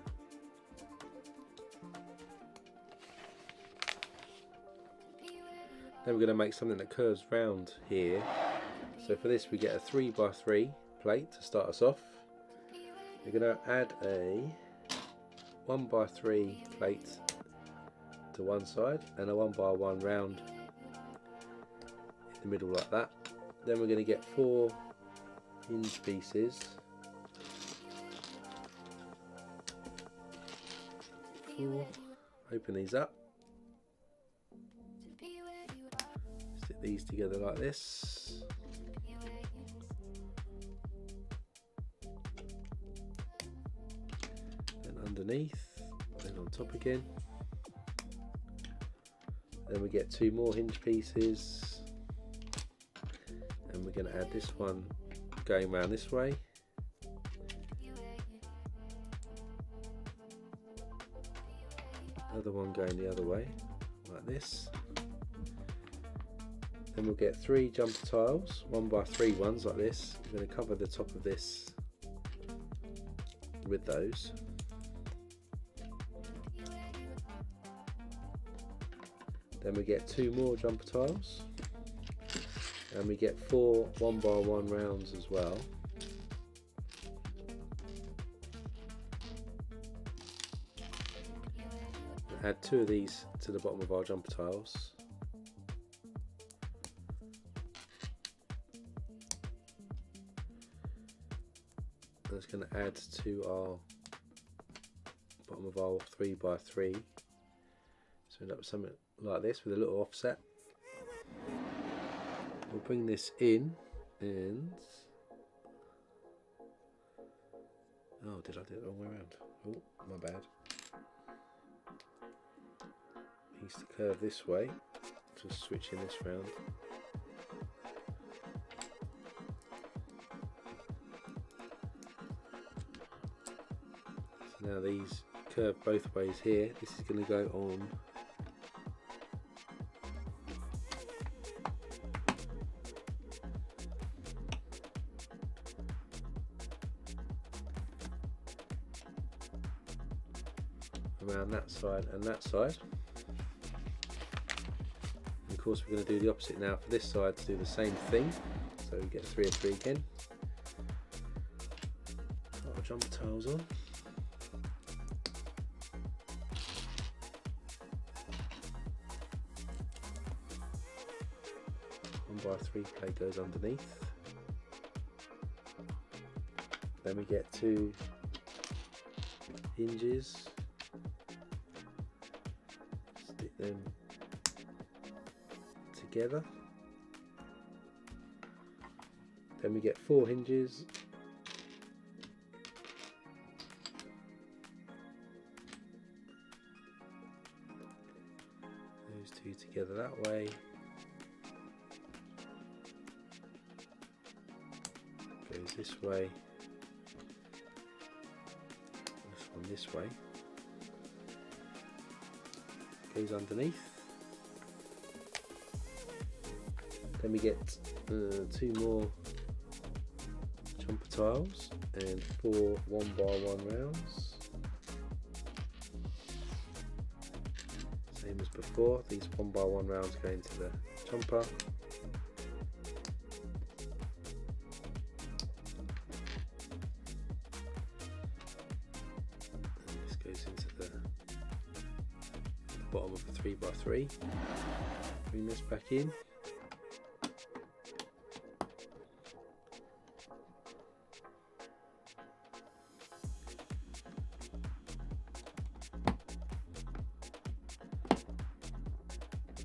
Then we're going to make something that curves round here. So for this we get a 3x3 plate to start us off. We're going to add a 1x3 plate to one side and a 1x1 round in the middle like that. Then we're going to get 4 hinge pieces. 4. Open these up. Stick these together like this. Then underneath, then on top again. Then we get 2 more hinge pieces, and we're going to add this one going round this way. Another one going the other way, like this. Then we'll get 3 jumper tiles, 1x3 ones like this. We're going to cover the top of this with those. Then we get 2 more jumper tiles, and we get 4 1x1 rounds as well. Add 2 of these to the bottom of our jumper tiles. That's going to add to our bottom of our 3x3. So end up with something like this with a little offset. We'll bring this in and... oh, did I do it the wrong way around? Oh, my bad. Needs to curve this way, just switching this round. So now these curve both ways here. This is going to go on around that side and that side. And of course we're going to do the opposite now for this side to do the same thing. So we get 3 of 3 again. Put our jumper tiles on. One by 3 plate goes underneath. Then we get 2 hinges. Stick them together. Then we get 4 hinges. Those 2 together that way. Goes this way. This one this way. Goes underneath. Then we get 2 more jumper tiles and 4 1x1 rounds. Same as before, these 1x1 rounds go into the jumper. And this goes into the bottom of the 3x3. Bring this back in.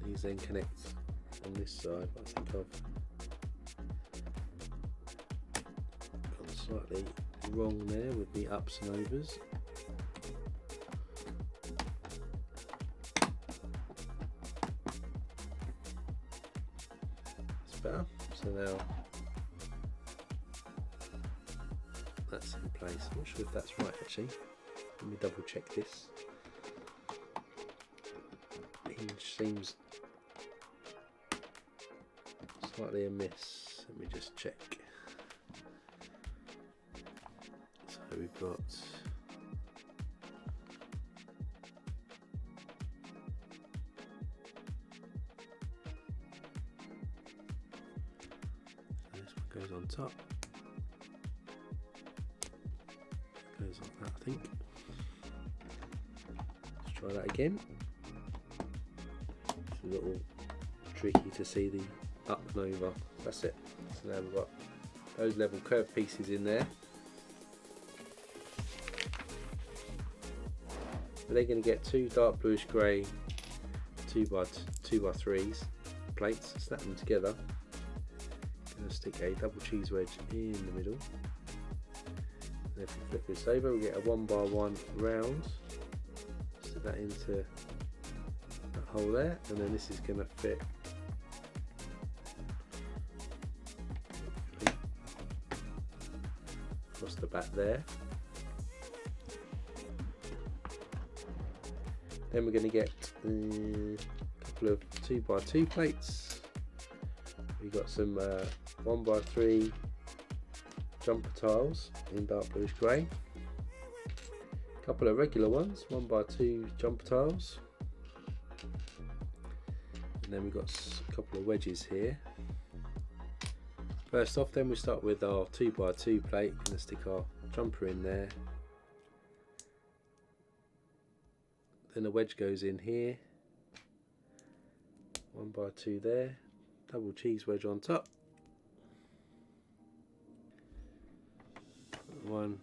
These then connect on this side, but I think I've gone slightly wrong there with the ups and overs. That's better. So now that's in place. I'm not sure if that's right actually. Let me double check this. Hinge seems slightly amiss. Let me just check. So we've got this one goes on top. Goes like that, I think. Let's try that again. It's a little tricky to see the up and over. That's it. So now we've got those level curved pieces in there. But they're going to get two dark bluish grey 2x3s plates. Snap them together. Going to stick a double cheese wedge in the middle. And if we flip this over, we get a 1x1 round. Stick that into that hole there, and then this is going to fit across the back there. Then we're going to get a couple of 2x2 plates. We've got some 1x3 jumper tiles in dark bluish grey. A couple of regular ones, 1x2 jumper tiles. And then we've got a couple of wedges here. First off, then we start with our 2x2 plate. Going to stick our jumper in there. Then a wedge goes in here, 1x2 there, double cheese wedge on top, one,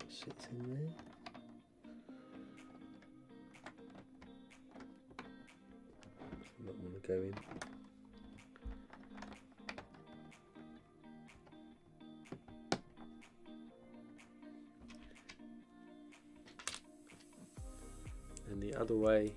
sits in there. Not want to go in. And the other way.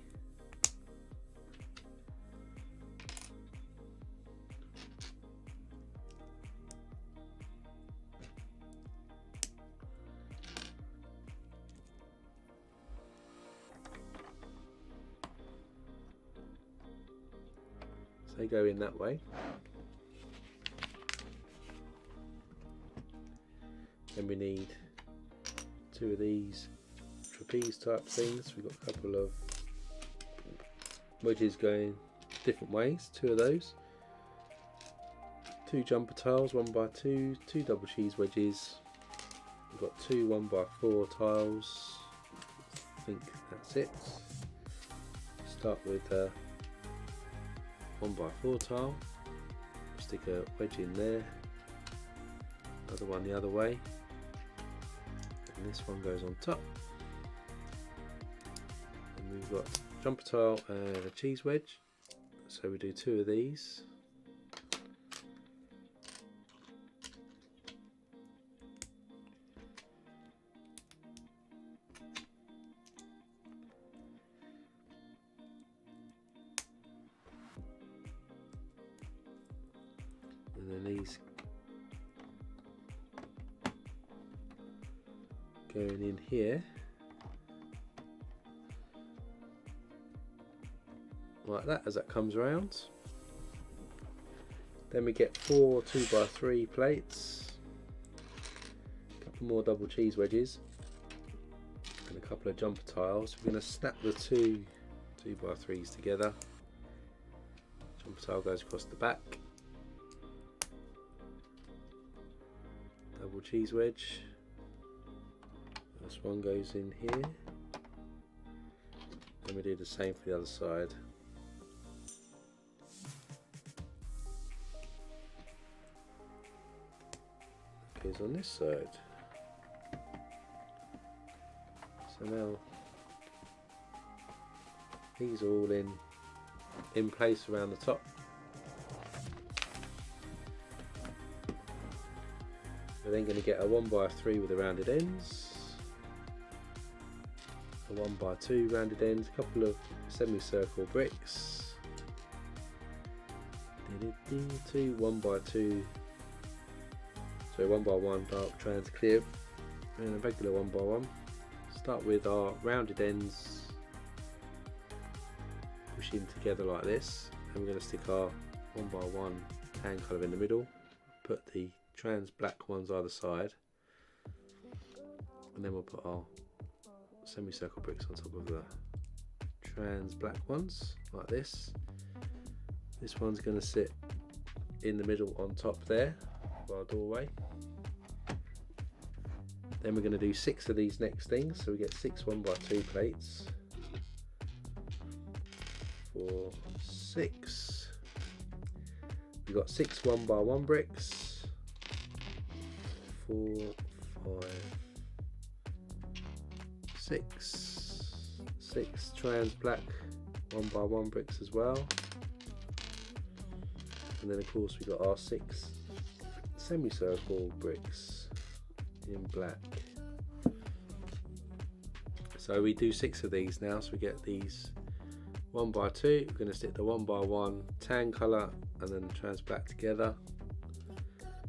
They go in that way. Then we need two of these trapeze type things. We've got a couple of wedges going different ways, two of those. Two jumper tiles, 1x2, two double cheese wedges. We've got two 1x4 tiles. I think that's it. Start with 1x4 tile, stick a wedge in there, another one the other way, and this one goes on top. And we've got jumper tile and a cheese wedge, so we do two of these. And then these going in here like that as that comes around. Then we get four 2x3 plates, a couple more double cheese wedges and a couple of jumper tiles. We're going to snap the two 2x3s together. Jumper tile goes across the back. Double cheese wedge. This one goes in here. And we do the same for the other side. Goes on this side. So now these are all in place around the top. We're then going to get a 1x3 with the rounded ends, a 1x2 rounded ends, a couple of semicircle bricks, two 1x2 So 1x1 dark trans clear and a regular 1x1. Start with our rounded ends, pushing together like this, and we're going to stick our 1x1 tan colour in the middle, put the trans black ones either side, and then we'll put our semicircle bricks on top of the trans black ones like this. This one's going to sit in the middle on top there of our doorway. Then we're going to do 6 of these next things, so we get 6 1x2 plates. 4, 6. We've got 6 1x1 bricks. 4, 5, 6. 6 trans black 1x1 bricks as well. And then of course we got our 6 semicircle bricks in black. So we do 6 of these now, so we get these 1x2. We're going to stick the 1x1 tan colour and then the trans black together.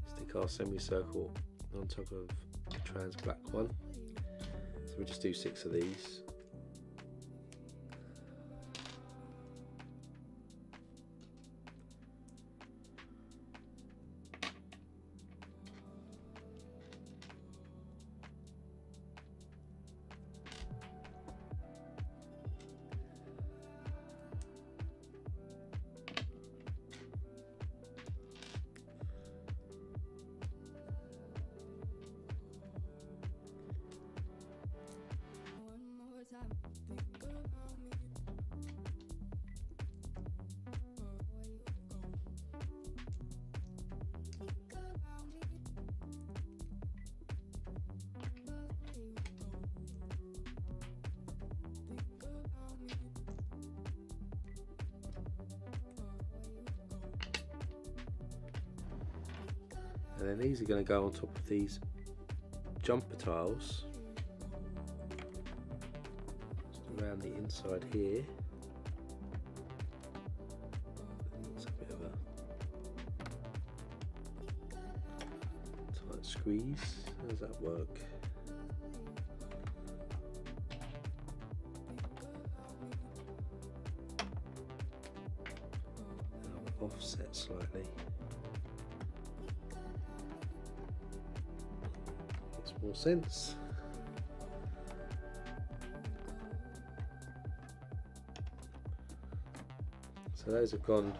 Stick our semicircle on top of the trans black one. So we just do 6 of these. And then these are going to go on top of these jumper tiles, just around the inside here. It's a bit of a tight squeeze. How does that work? Offset slightly. More sense. So those have gone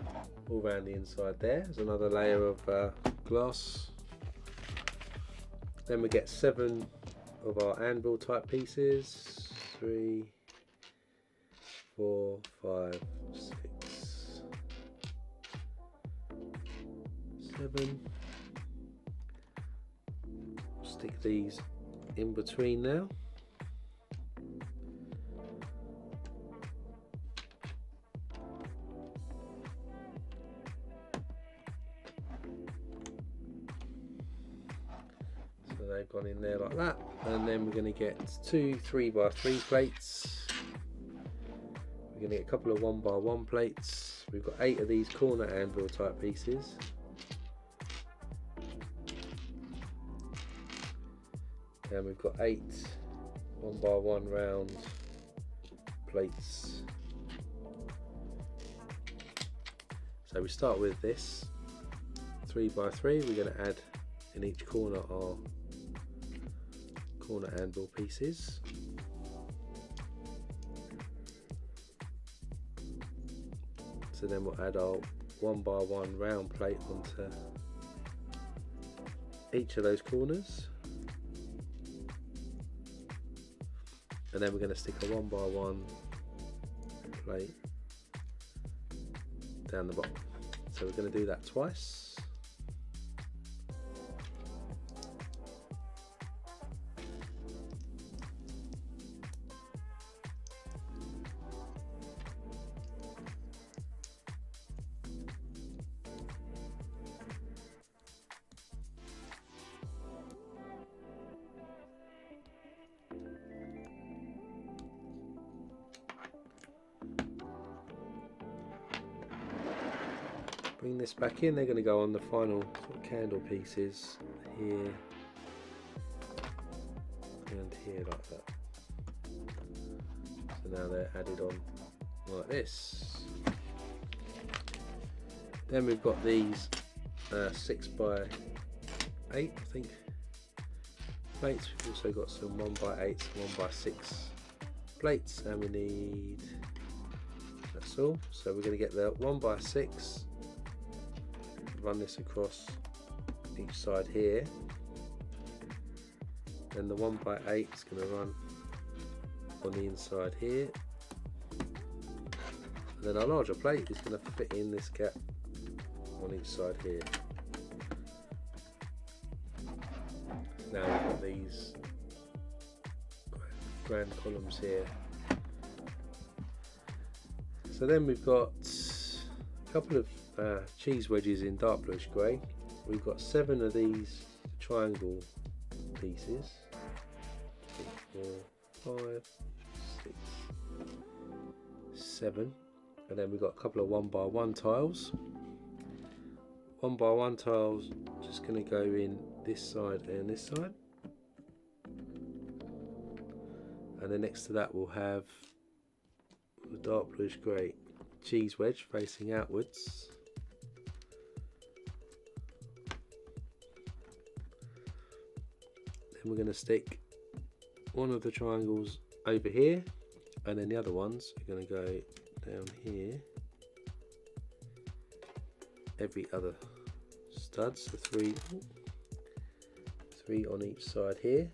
all around the inside there. There's another layer of glass. Then we get 7 of our anvil type pieces. 3, 4, 5, 6, 7. Stick these in between now. So they've gone in there like that, and then we're going to get 2 3x3 plates. We're going to get a couple of 1x1 plates. We've got 8 of these corner anvil type pieces. And we've got 8 1x1 round plates. So we start with this 3x3. We're going to add in each corner our corner anvil pieces. So then we'll add our 1x1 round plate onto each of those corners. And then we're going to stick a 1x1 plate down the bottom. So we're going to do that twice. bring this back in. They're going to go on the final sort of candle pieces here and here like that. So now they're added on like this. Then we've got these 6 by 8, I think, plates. We've also got some 1 by 8s, 1 by 6 plates, and we need, that's all. So we're going to get the 1 by 6, run this across each side here, and the 1 by 8 is going to run on the inside here, and then our larger plate is going to fit in this gap on each side here. Now we've got these grand columns here. So then we've got a couple of cheese wedges in dark bluish grey. We've got 7 of these triangle pieces. 4, 5, 6, 7, and then we've got a couple of 1 by 1 tiles. 1 by 1 tiles just going to go in this side and this side, and then next to that we'll have the dark bluish grey cheese wedge facing outwards. Then we're going to stick one of the triangles over here, and then the other ones are going to go down here, every other stud, so 3 on each side here.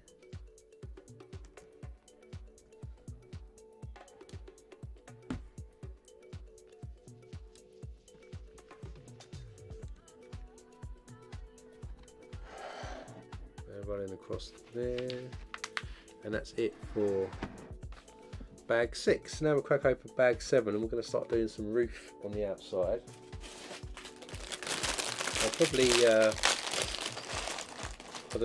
Running across there, and that's it for bag 6. Now we'll crack open bag 7, and we're going to start doing some roof on the outside. I'll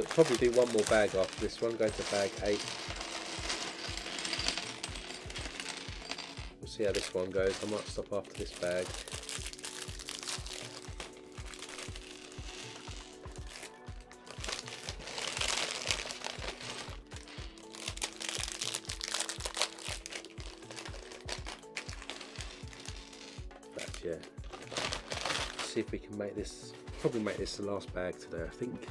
probably do one more bag after this one, go to bag 8. We'll see how this one goes. I might stop after this bag. But yeah, see if we can make this, probably make this the last bag today, I think.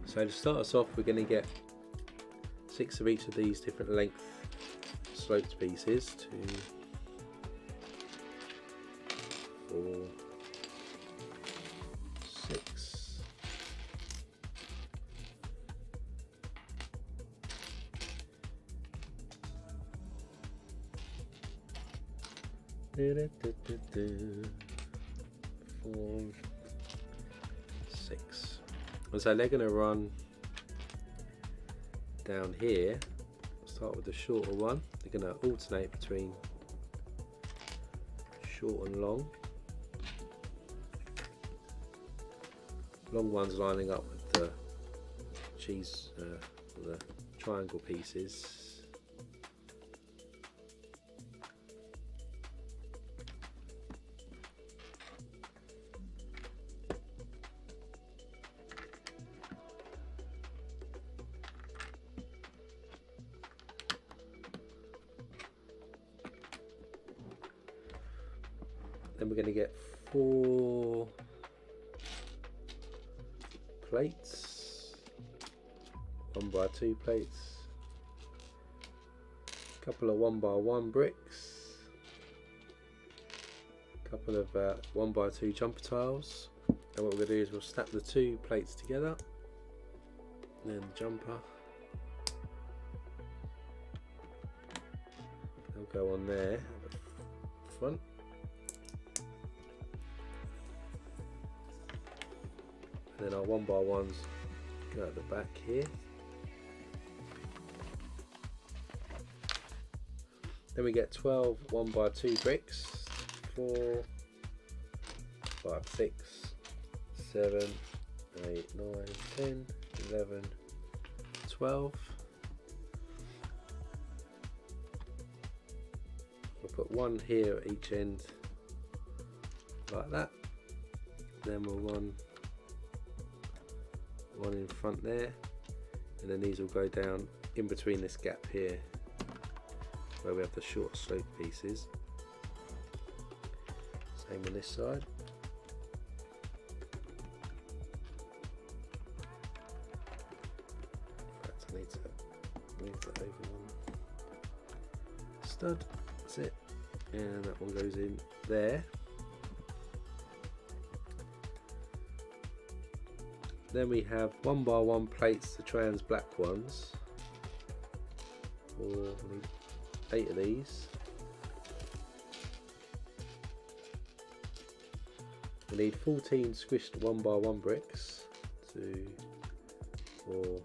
So to start us off, we're going to get 6 of each of these different length sloped pieces. 2, 4, 6. Da, da, da, da. 4, 6. And so they're going to run down here. Start with the shorter one. They're going to alternate between short and long. Long ones lining up with the cheese, the triangle pieces. Then we're going to get 4 plates, 1 by 2 plates, a couple of 1 by 1 bricks, a couple of 1 by 2 jumper tiles, and what we're going to do is we'll snap the 2 plates together, and then jumper, they'll go on there at the front. And then our 1 by 1s go at the back here. Then we get 12 1 by 2 bricks. 4, 5, 6, 7, 8, 9, 10, 11, 12. We'll put one here at each end like that, then we'll run one in front there, and then these will go down in between this gap here where we have the short slope pieces. Same on this side. In fact, I need to move that over one stud. That's it, and that one goes in there. Then we have 1x1 plates, the trans black ones. We need 8 of these. We need 14 squished 1x1 bricks. 2, 4,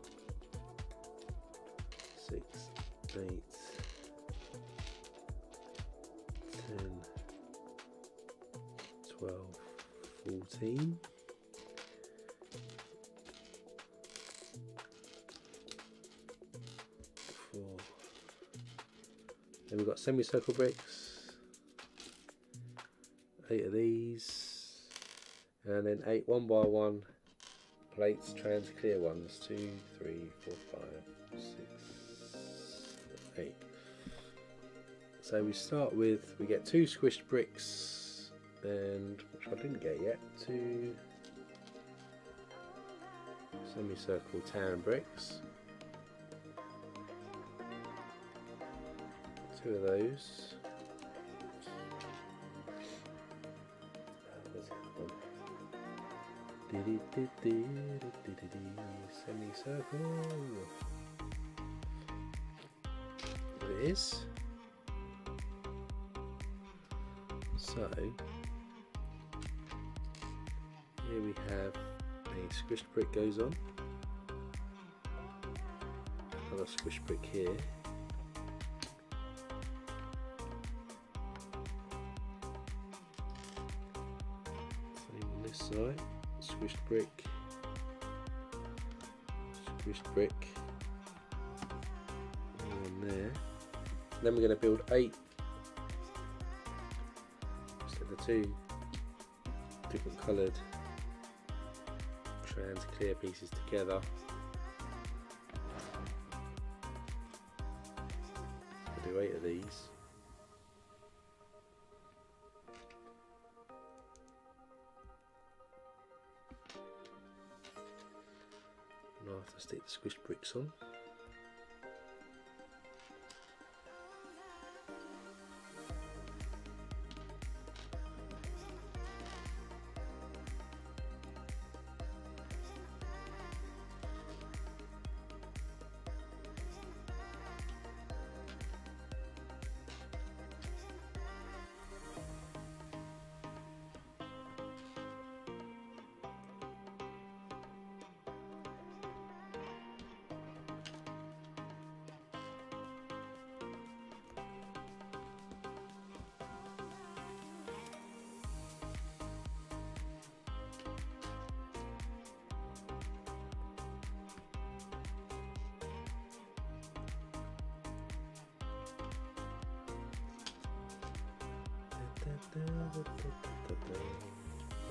6, 8, 10, 12, 14. Then we've got semicircle bricks, 8 of these, and then 8 1x1 plates, trans clear ones, 2, 3, 4, 5, 6, 8. So we start with, we get 2 squished bricks, and which I didn't get yet, 2 semicircle tan bricks. 2 of those. Semicircle. There it is. So here we have a squished brick goes on. Another squished brick here. Side, squished brick, one there. Then we're going to build 8 instead of 2 different coloured trans clear pieces together. We'll do 8 of these. I'll have to stick the squished bricks on.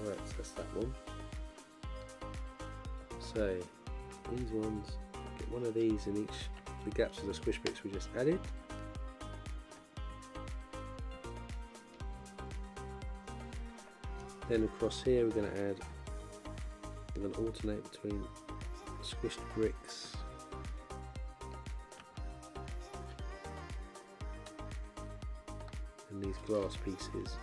Alright, so that's that one. So these ones, get one of these in each the gaps of the squish bricks we just added. Then across here we're going to alternate between squished bricks and these glass pieces.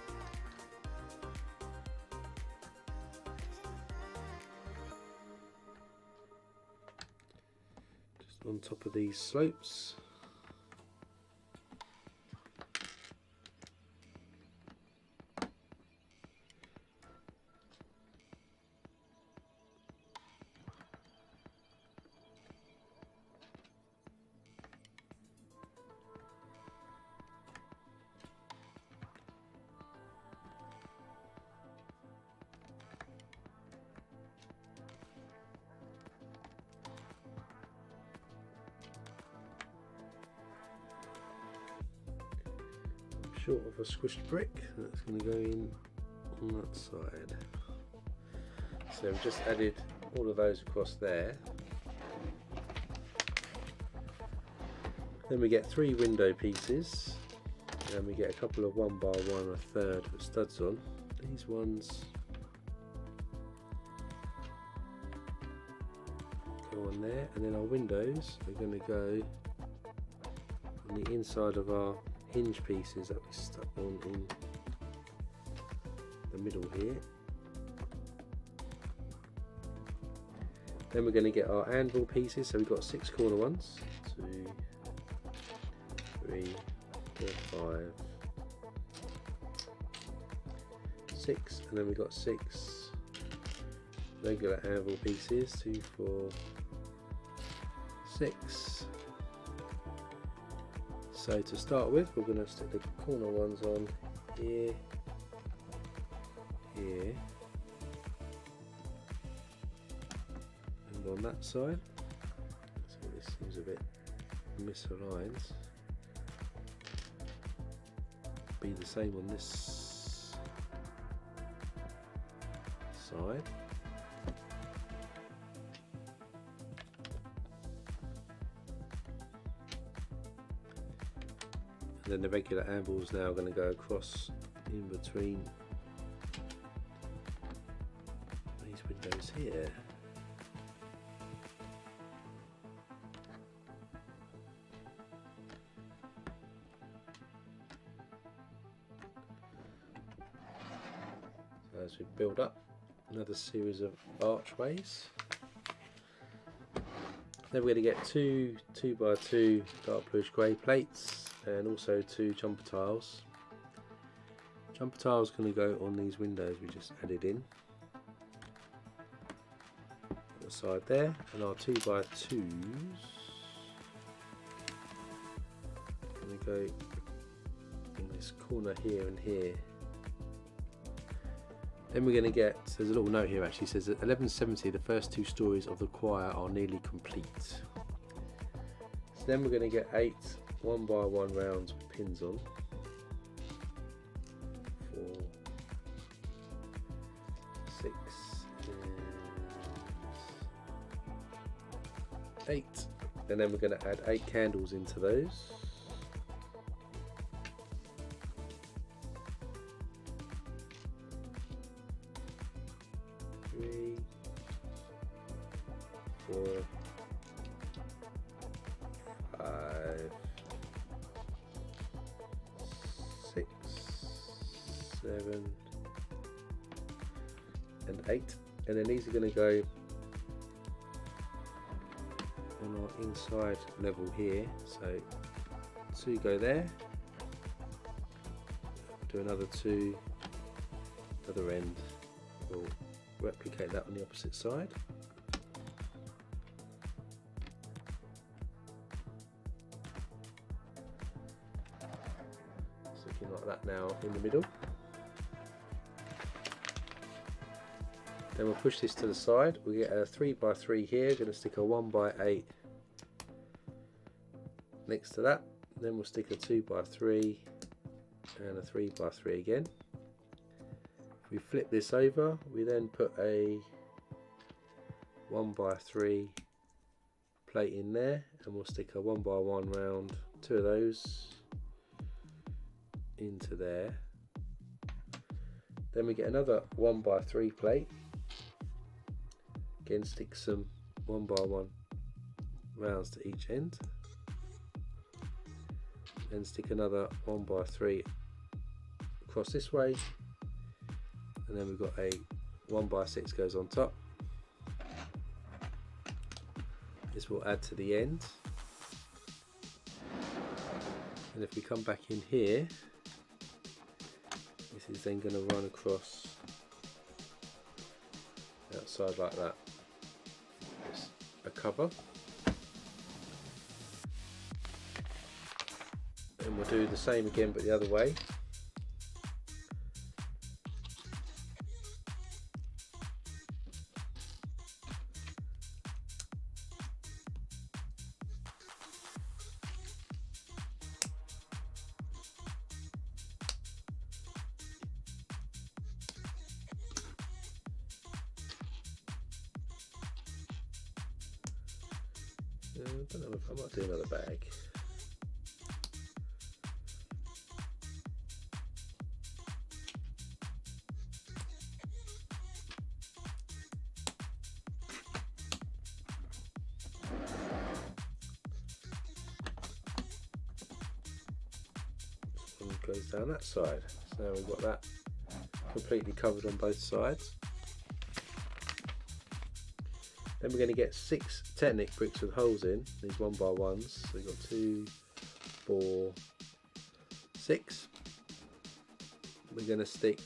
Just on top of these slopes. short of a squished brick. That's going to go in on that side. So we've just added all of those across there. Then we get 3 window pieces, and we get a couple of 1 by 1 1/3 with studs on. These ones go on there, and then our windows are going to go on the inside of our hinge pieces that we stuck on in the middle here. Then we're going to get our anvil pieces, so we've got 6 corner ones. 2, 3, 4, 5, 6, and then we've got 6 regular anvil pieces. 2, 4, 6. So to start with, we're going to stick the corner ones on here, here, and on that side. So this seems a bit misaligned. Be the same on this side. And then the regular anvil is now going to go across in between these windows here. So as we build up another series of archways, then we're going to get 2 2x2 dark bluish grey plates, and also 2 jumper tiles. Jumper tiles going to go on these windows we just added in on the side there, and our 2x2s going to go in this corner here and here. Then we're going to get, there's a little note here actually, says at 1170 the first 2 stories of the choir are nearly complete. So then we're going to get 8 1 by 1 rounds with pins on. 4, 6, and 8. And then we're going to add 8 candles into those. 3, 4, 5, 6, 7, and 8, and then these are going to go on our inside level here. So 2 go there, do another 2 other end. We'll replicate that on the opposite side. It's looking like that now in the middle. Then we'll push this to the side. We get a 3x3 here. Going to stick a 1x8 next to that. Then we'll stick a 2x3 and a 3x3 again. If we flip this over, we then put a 1x3 plate in there, and we'll stick a 1x1 round, 2 of those into there. Then we get another 1x3 plate. Again, stick some 1x1 rounds to each end. Then stick another 1x3 across this way. And then we've got a 1x6 goes on top. This will add to the end. And if we come back in here, this is then going to run across outside like that. It's a cover. And we'll do the same again but the other way. I don't know if I might do another bag. One goes down that side. So now we've got that completely covered on both sides. Then we're going to get 6 Technic bricks with holes in, these 1x1s. So we've got 2, 4, 6. We're going to stick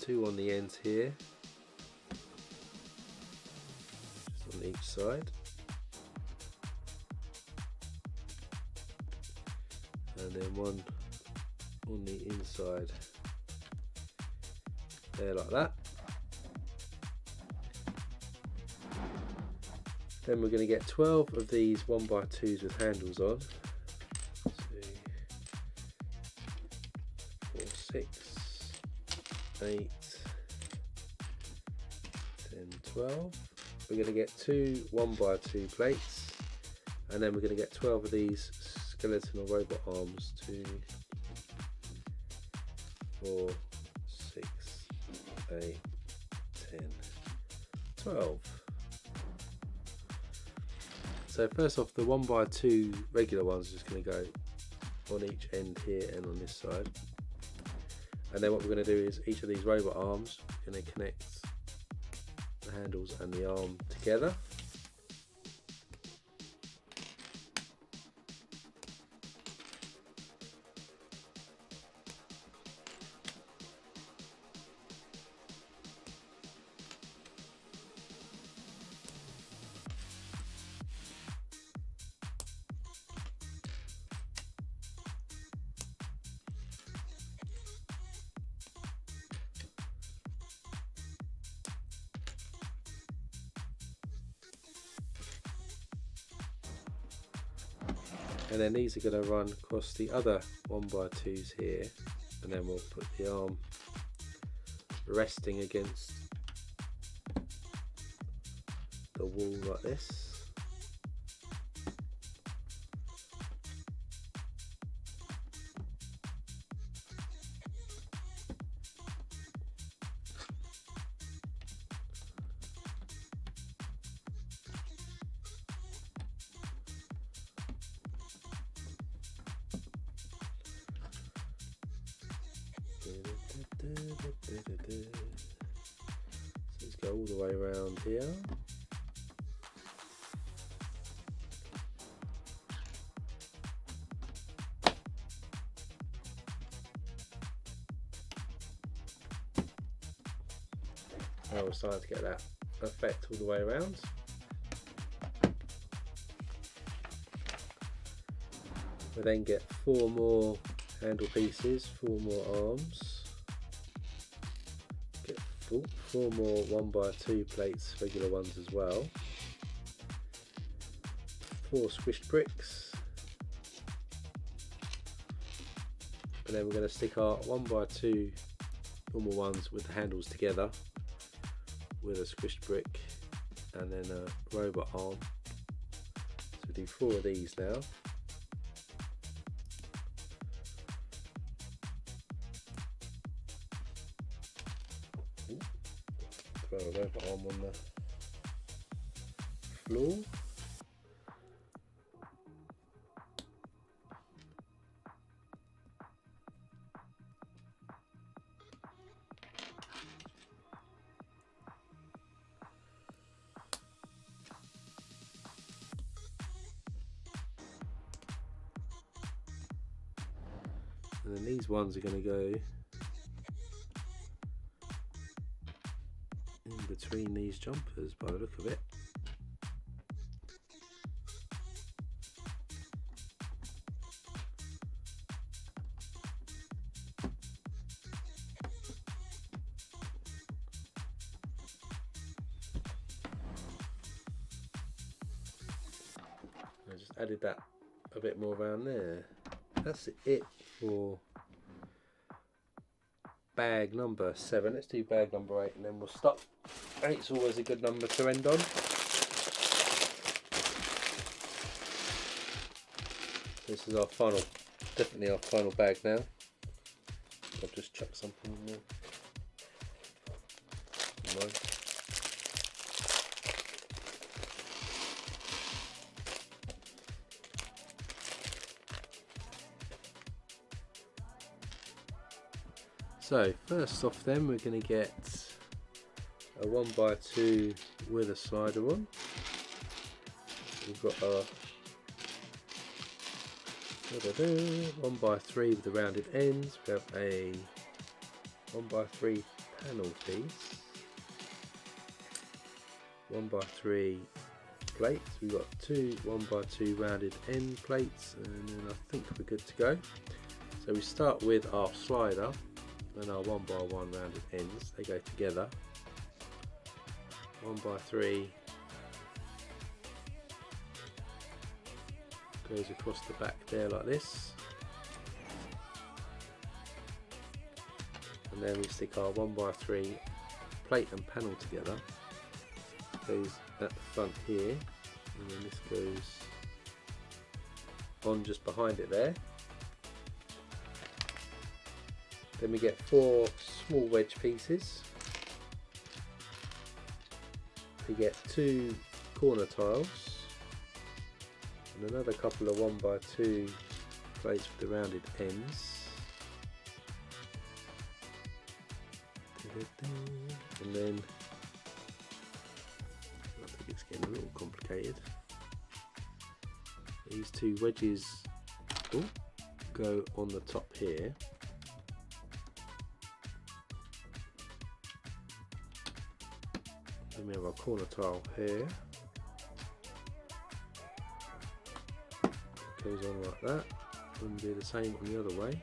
2 on the ends here, just on each side. And then 1 on the inside there, like that. Then we're going to get 12 of these 1x2s with handles on. 2, 4, 6, 8, 10, 12. We're going to get 2 1x2 plates, and then we're going to get 12 of these skeleton or robot arms. 2, 4, 6, 8, 10, 12. So first off, the 1x2 regular ones are just going to go on each end here and on this side. And then what we're going to do is each of these robot arms, we're going to connect the handles and the arm together. And then these are going to run across the other 1x2s here, and then we'll put the arm resting against the wall like this. So let's go all the way around here. Now we're starting to get that effect all the way around. We then get 4 more handle pieces, 4 more arms, get 4 more 1x2 plates, regular ones as well, 4 squished bricks, and then we're going to stick our 1x2 normal ones with the handles together with a squished brick and then a robot arm. So we do 4 of these now. Throw a robot arm on the floor. And then these ones are going to go in between these jumpers by the look of it. I just added that a bit more around there. That's it for bag number 7. Let's do bag number 8 and then we'll stop. 8's always a good number to end on. This is our final, definitely our final bag now. I'll just chuck something in there. So first off then we're going to get a 1x2 with a slider on. We've got our 1x3 with the rounded ends. We have a 1x3 panel piece, 1x3 plates. We've got two 1x2 rounded end plates, and then I think we're good to go. So we start with our slider and our 1x1 rounded ends. They go together. 1x3 goes across the back there like this, and then we stick our 1x3 plate and panel together. Goes at the front here, and then this goes on just behind it there. Then we get 4 small wedge pieces. We get 2 corner tiles and another couple of 1x2 plates with the rounded ends. And then I think it's getting a little complicated. These 2 wedges go on the top here. Then we have our corner tile here. Goes on like that, and do the same on the other way.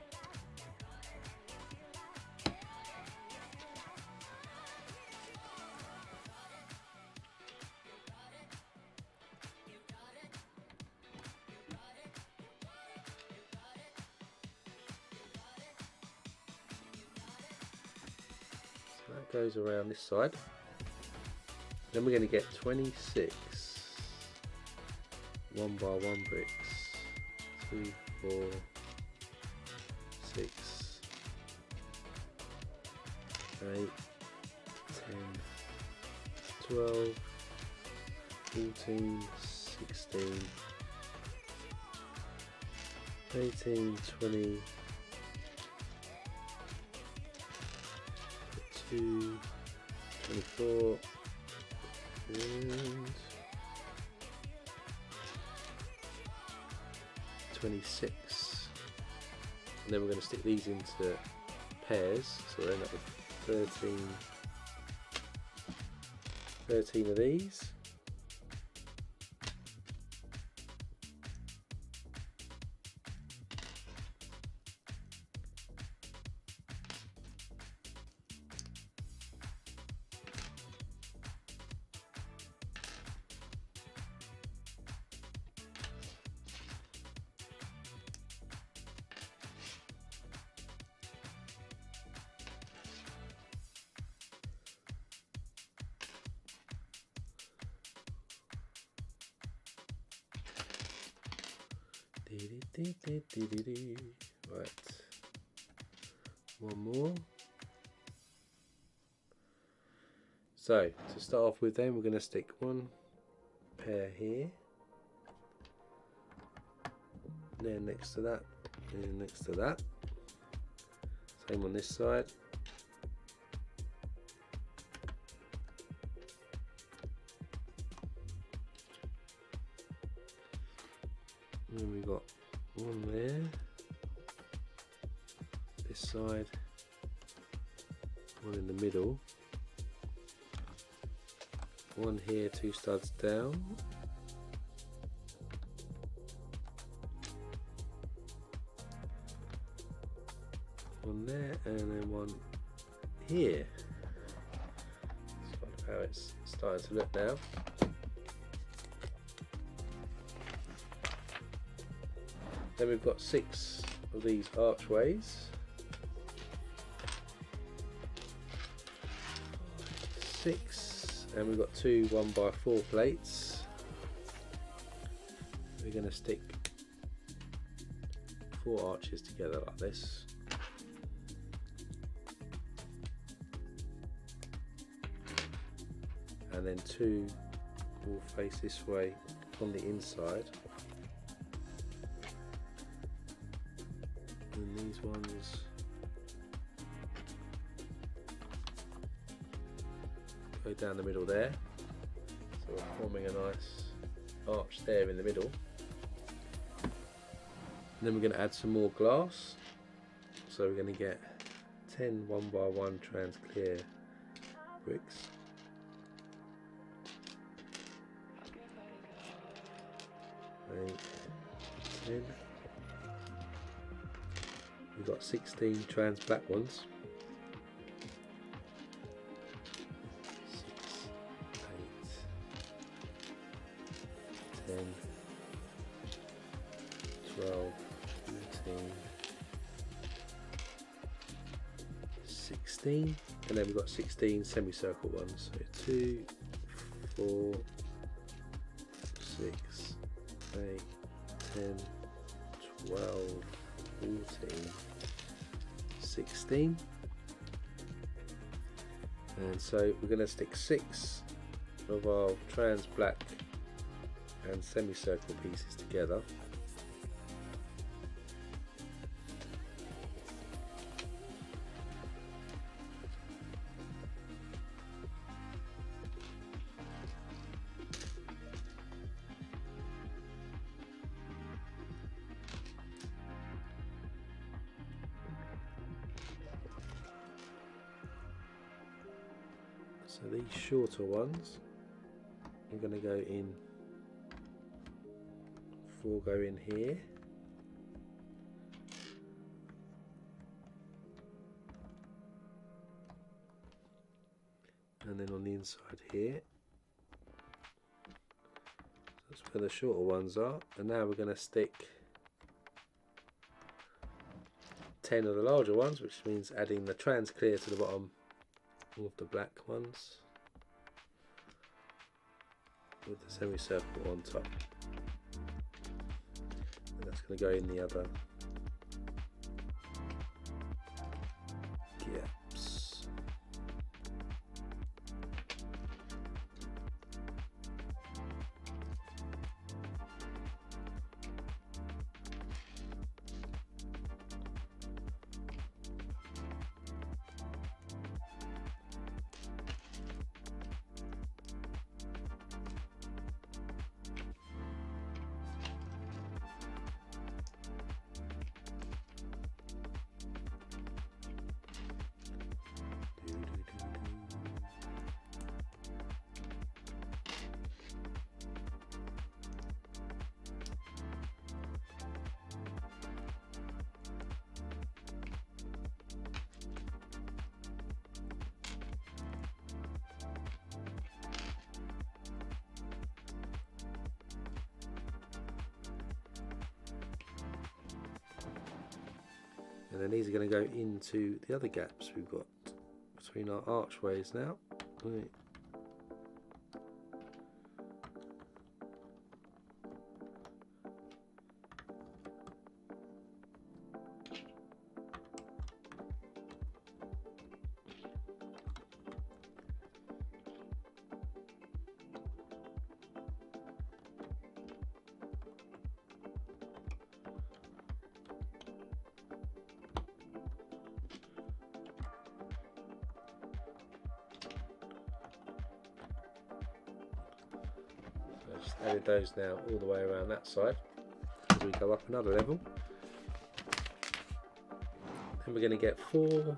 So that goes around this side. Then we're going to get 26 1x1 bricks. 2, 4, 6, 8, 10, 12, 14, 16, 18, 20, 22, 24, and 26. And then we're going to stick these into pairs, so we'll end up with 13 of these. Right, one more. So to start off with then, we're going to stick one pair here, then next to that, and next to that. Same on this side. And then we've got one there, this side, one in the middle, one here, 2 studs down, one there, and then one here. That's kind of how it's starting to look now. Then we've got 6 of these archways. 6, and we've got two 1x4 plates. We're going to stick 4 arches together like this. And then 2 will face this way on the inside. And these ones go down the middle there. So we're forming a nice arch there in the middle. And then we're going to add some more glass. So we're going to get 10 1x1 trans clear bricks. 8, 10. We've got 16 trans black ones. 6, 8, 10, 12, 14, 16, and then we've got 16 semicircle ones. So 2, 4, 6, 8, 10, 12, 14, 16. And so we're going to stick 6 of our trans black and semicircle pieces together. So these shorter ones, I'm going to go in, 4 go in here, and then on the inside here. That's where the shorter ones are. And now we're going to stick 10 of the larger ones, which means adding the trans clear to the bottom of the black ones with the semicircle on top. And that's going to go in the other gaps. And then these are going to go into the other gaps we've got between our archways now. Right. Just added those now all the way around that side as we go up another level. Then we're going to get 4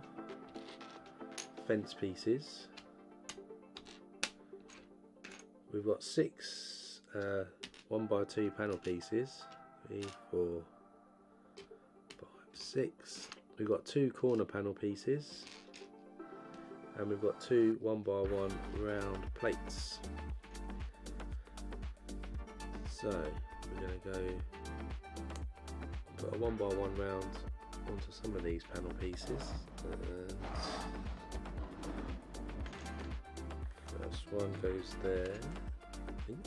fence pieces. We've got 6 1x2 panel pieces. 3, 4, 5, 6. We've got 2 corner panel pieces, and we've got 2 1x1 round plates. So we're going to go put a 1x1 round onto some of these panel pieces and first one goes there, I think.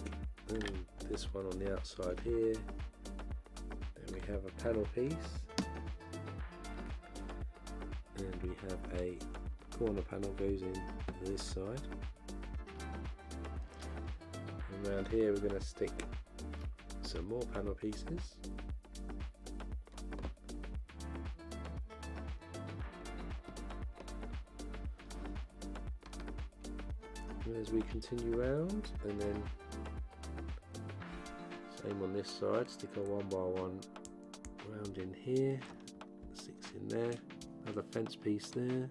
And this one on the outside here. Then we have a panel piece. And we have a corner panel goes in this side. And around here we're going to stick some more panel pieces. As we continue round, and then same on this side, stick a 1 by 1 round in here, 6 in there, another fence piece there,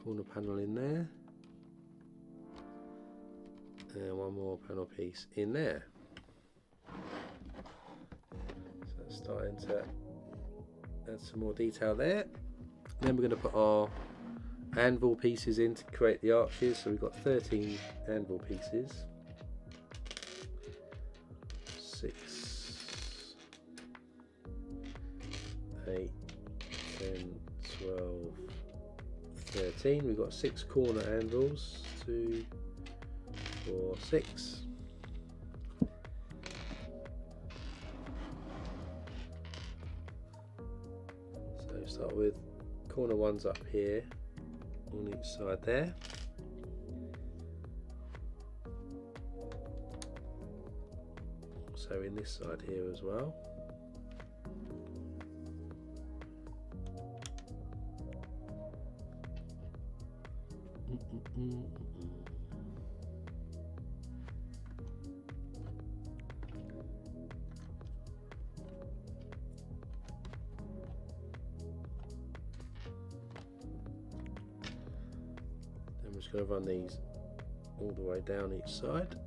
corner panel in there, and one more panel piece in there. So it's starting to add some more detail there. Then we're going to put our anvil pieces in to create the arches. So we've got 13 anvil pieces. 6, 8, 10, 12, 13. We've got 6 corner anvils. 2, 4, 6. So start with corner ones up here on each side there. So in this side here as well. I'm just going to run these all the way down each side.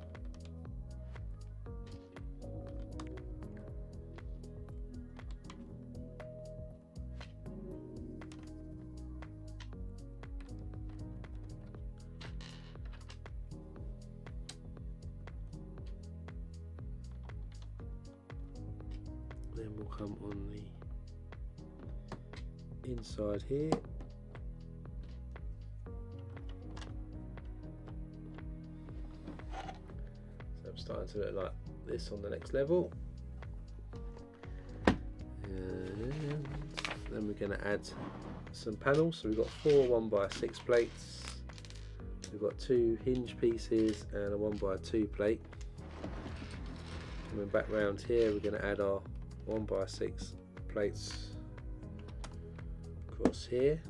Then we'll come on the inside here. Starting to look like this on the next level, and then we're going to add some panels. So we've got 4 1x6 plates, we've got 2 hinge pieces and a 1x2 plate. Coming back round here, we're going to add our 1x6 plates across here,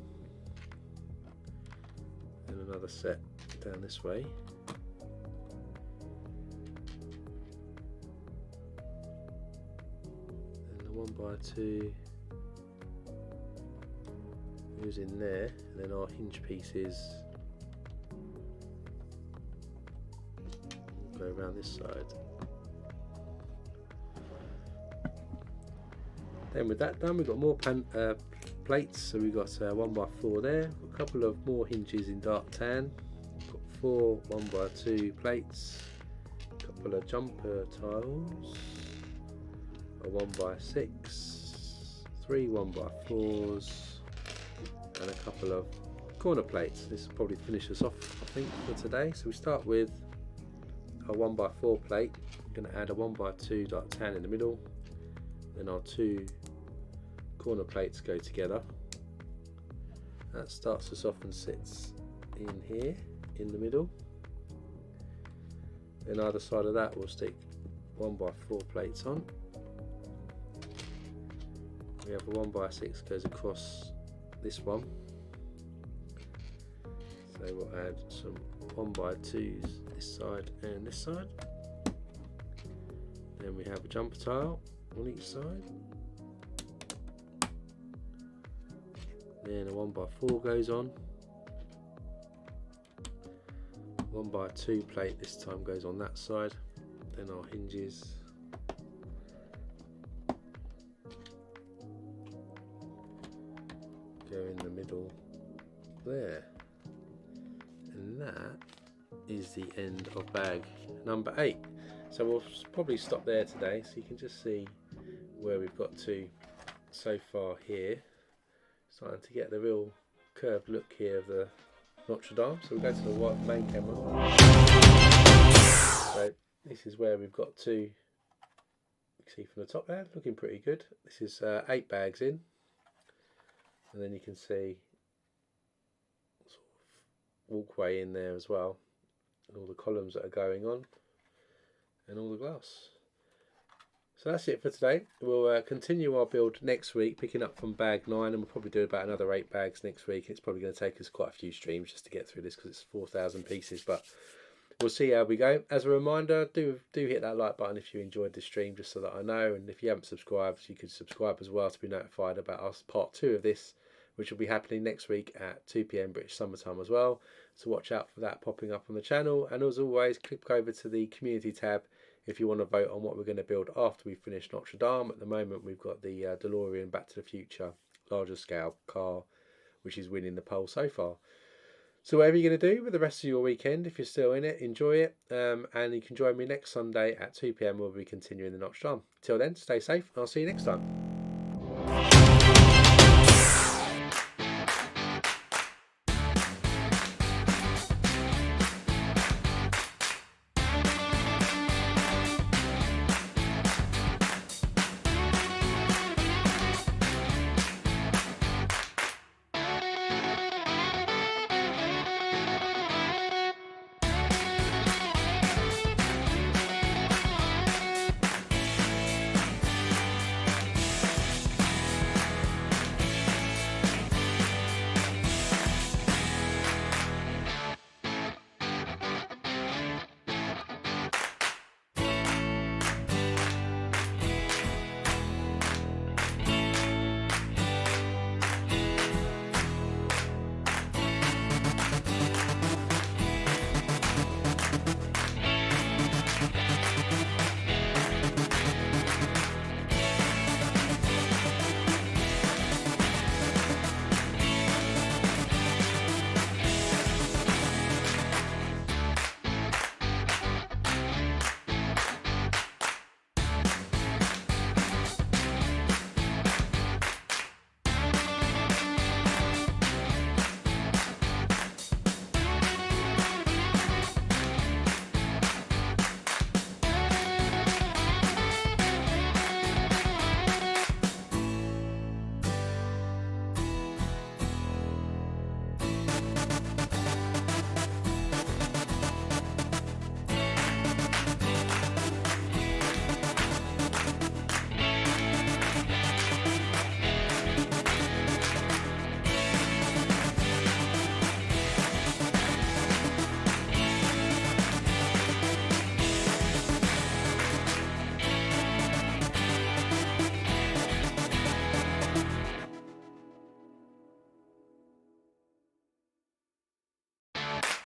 and another set down this way. And the 1x2 goes in there, and then our hinge pieces go around this side. Then with that done, we've got more plates. So we've got 1x4 there, a couple of more hinges in dark tan, we've got 4 1x2 plates, a couple of jumper tiles, a 1x6, 3 1x4s, and a couple of corner plates. This will probably finish us off, I think, for today. So we start with a 1x4 plate. I'm going to add a 1x2 dark tan in the middle, then our 2 corner plates go together. That starts us off and sits in here in the middle. Then either side of that we'll stick 1x4 plates on. We have a 1x6 goes across this one, so we'll add some 1x2s this side and this side. Then we have a jumper tile on each side. Then a 1x4 goes on. 1x2 plate this time goes on that side. Then our hinges. Go in the middle there. And that is the end of bag number 8. So we'll probably stop there today, so you can just see where we've got to so far here. Starting to get the real curved look here of the Notre Dame. So we'll go to the main camera. So this is where we've got to, you can see from the top there, looking pretty good. This is 8 bags in, and then you can see sort of walkway in there as well, and all the columns that are going on, and all the glass. So that's it for today. We'll continue our build next week, picking up from bag 9, and we'll probably do about another 8 bags next week. It's probably going to take us quite a few streams just to get through this because it's 4,000 pieces, but we'll see how we go. As a reminder, do hit that like button if you enjoyed this stream, just so that I know. And if you haven't subscribed, you could subscribe as well to be notified about us part 2 of this, which will be happening next week at 2 PM British summertime as well. So watch out for that popping up on the channel. And as always, click over to the community tab if you want to vote on what we're going to build after we finish Notre Dame. At the moment, we've got the DeLorean Back to the Future larger scale car, which is winning the poll so far. So whatever you're going to do with the rest of your weekend, if you're still in it, enjoy it. And you can join me next Sunday at 2 PM. We'll be continuing the Notre Dame. Till then, stay safe, and I'll see you next time.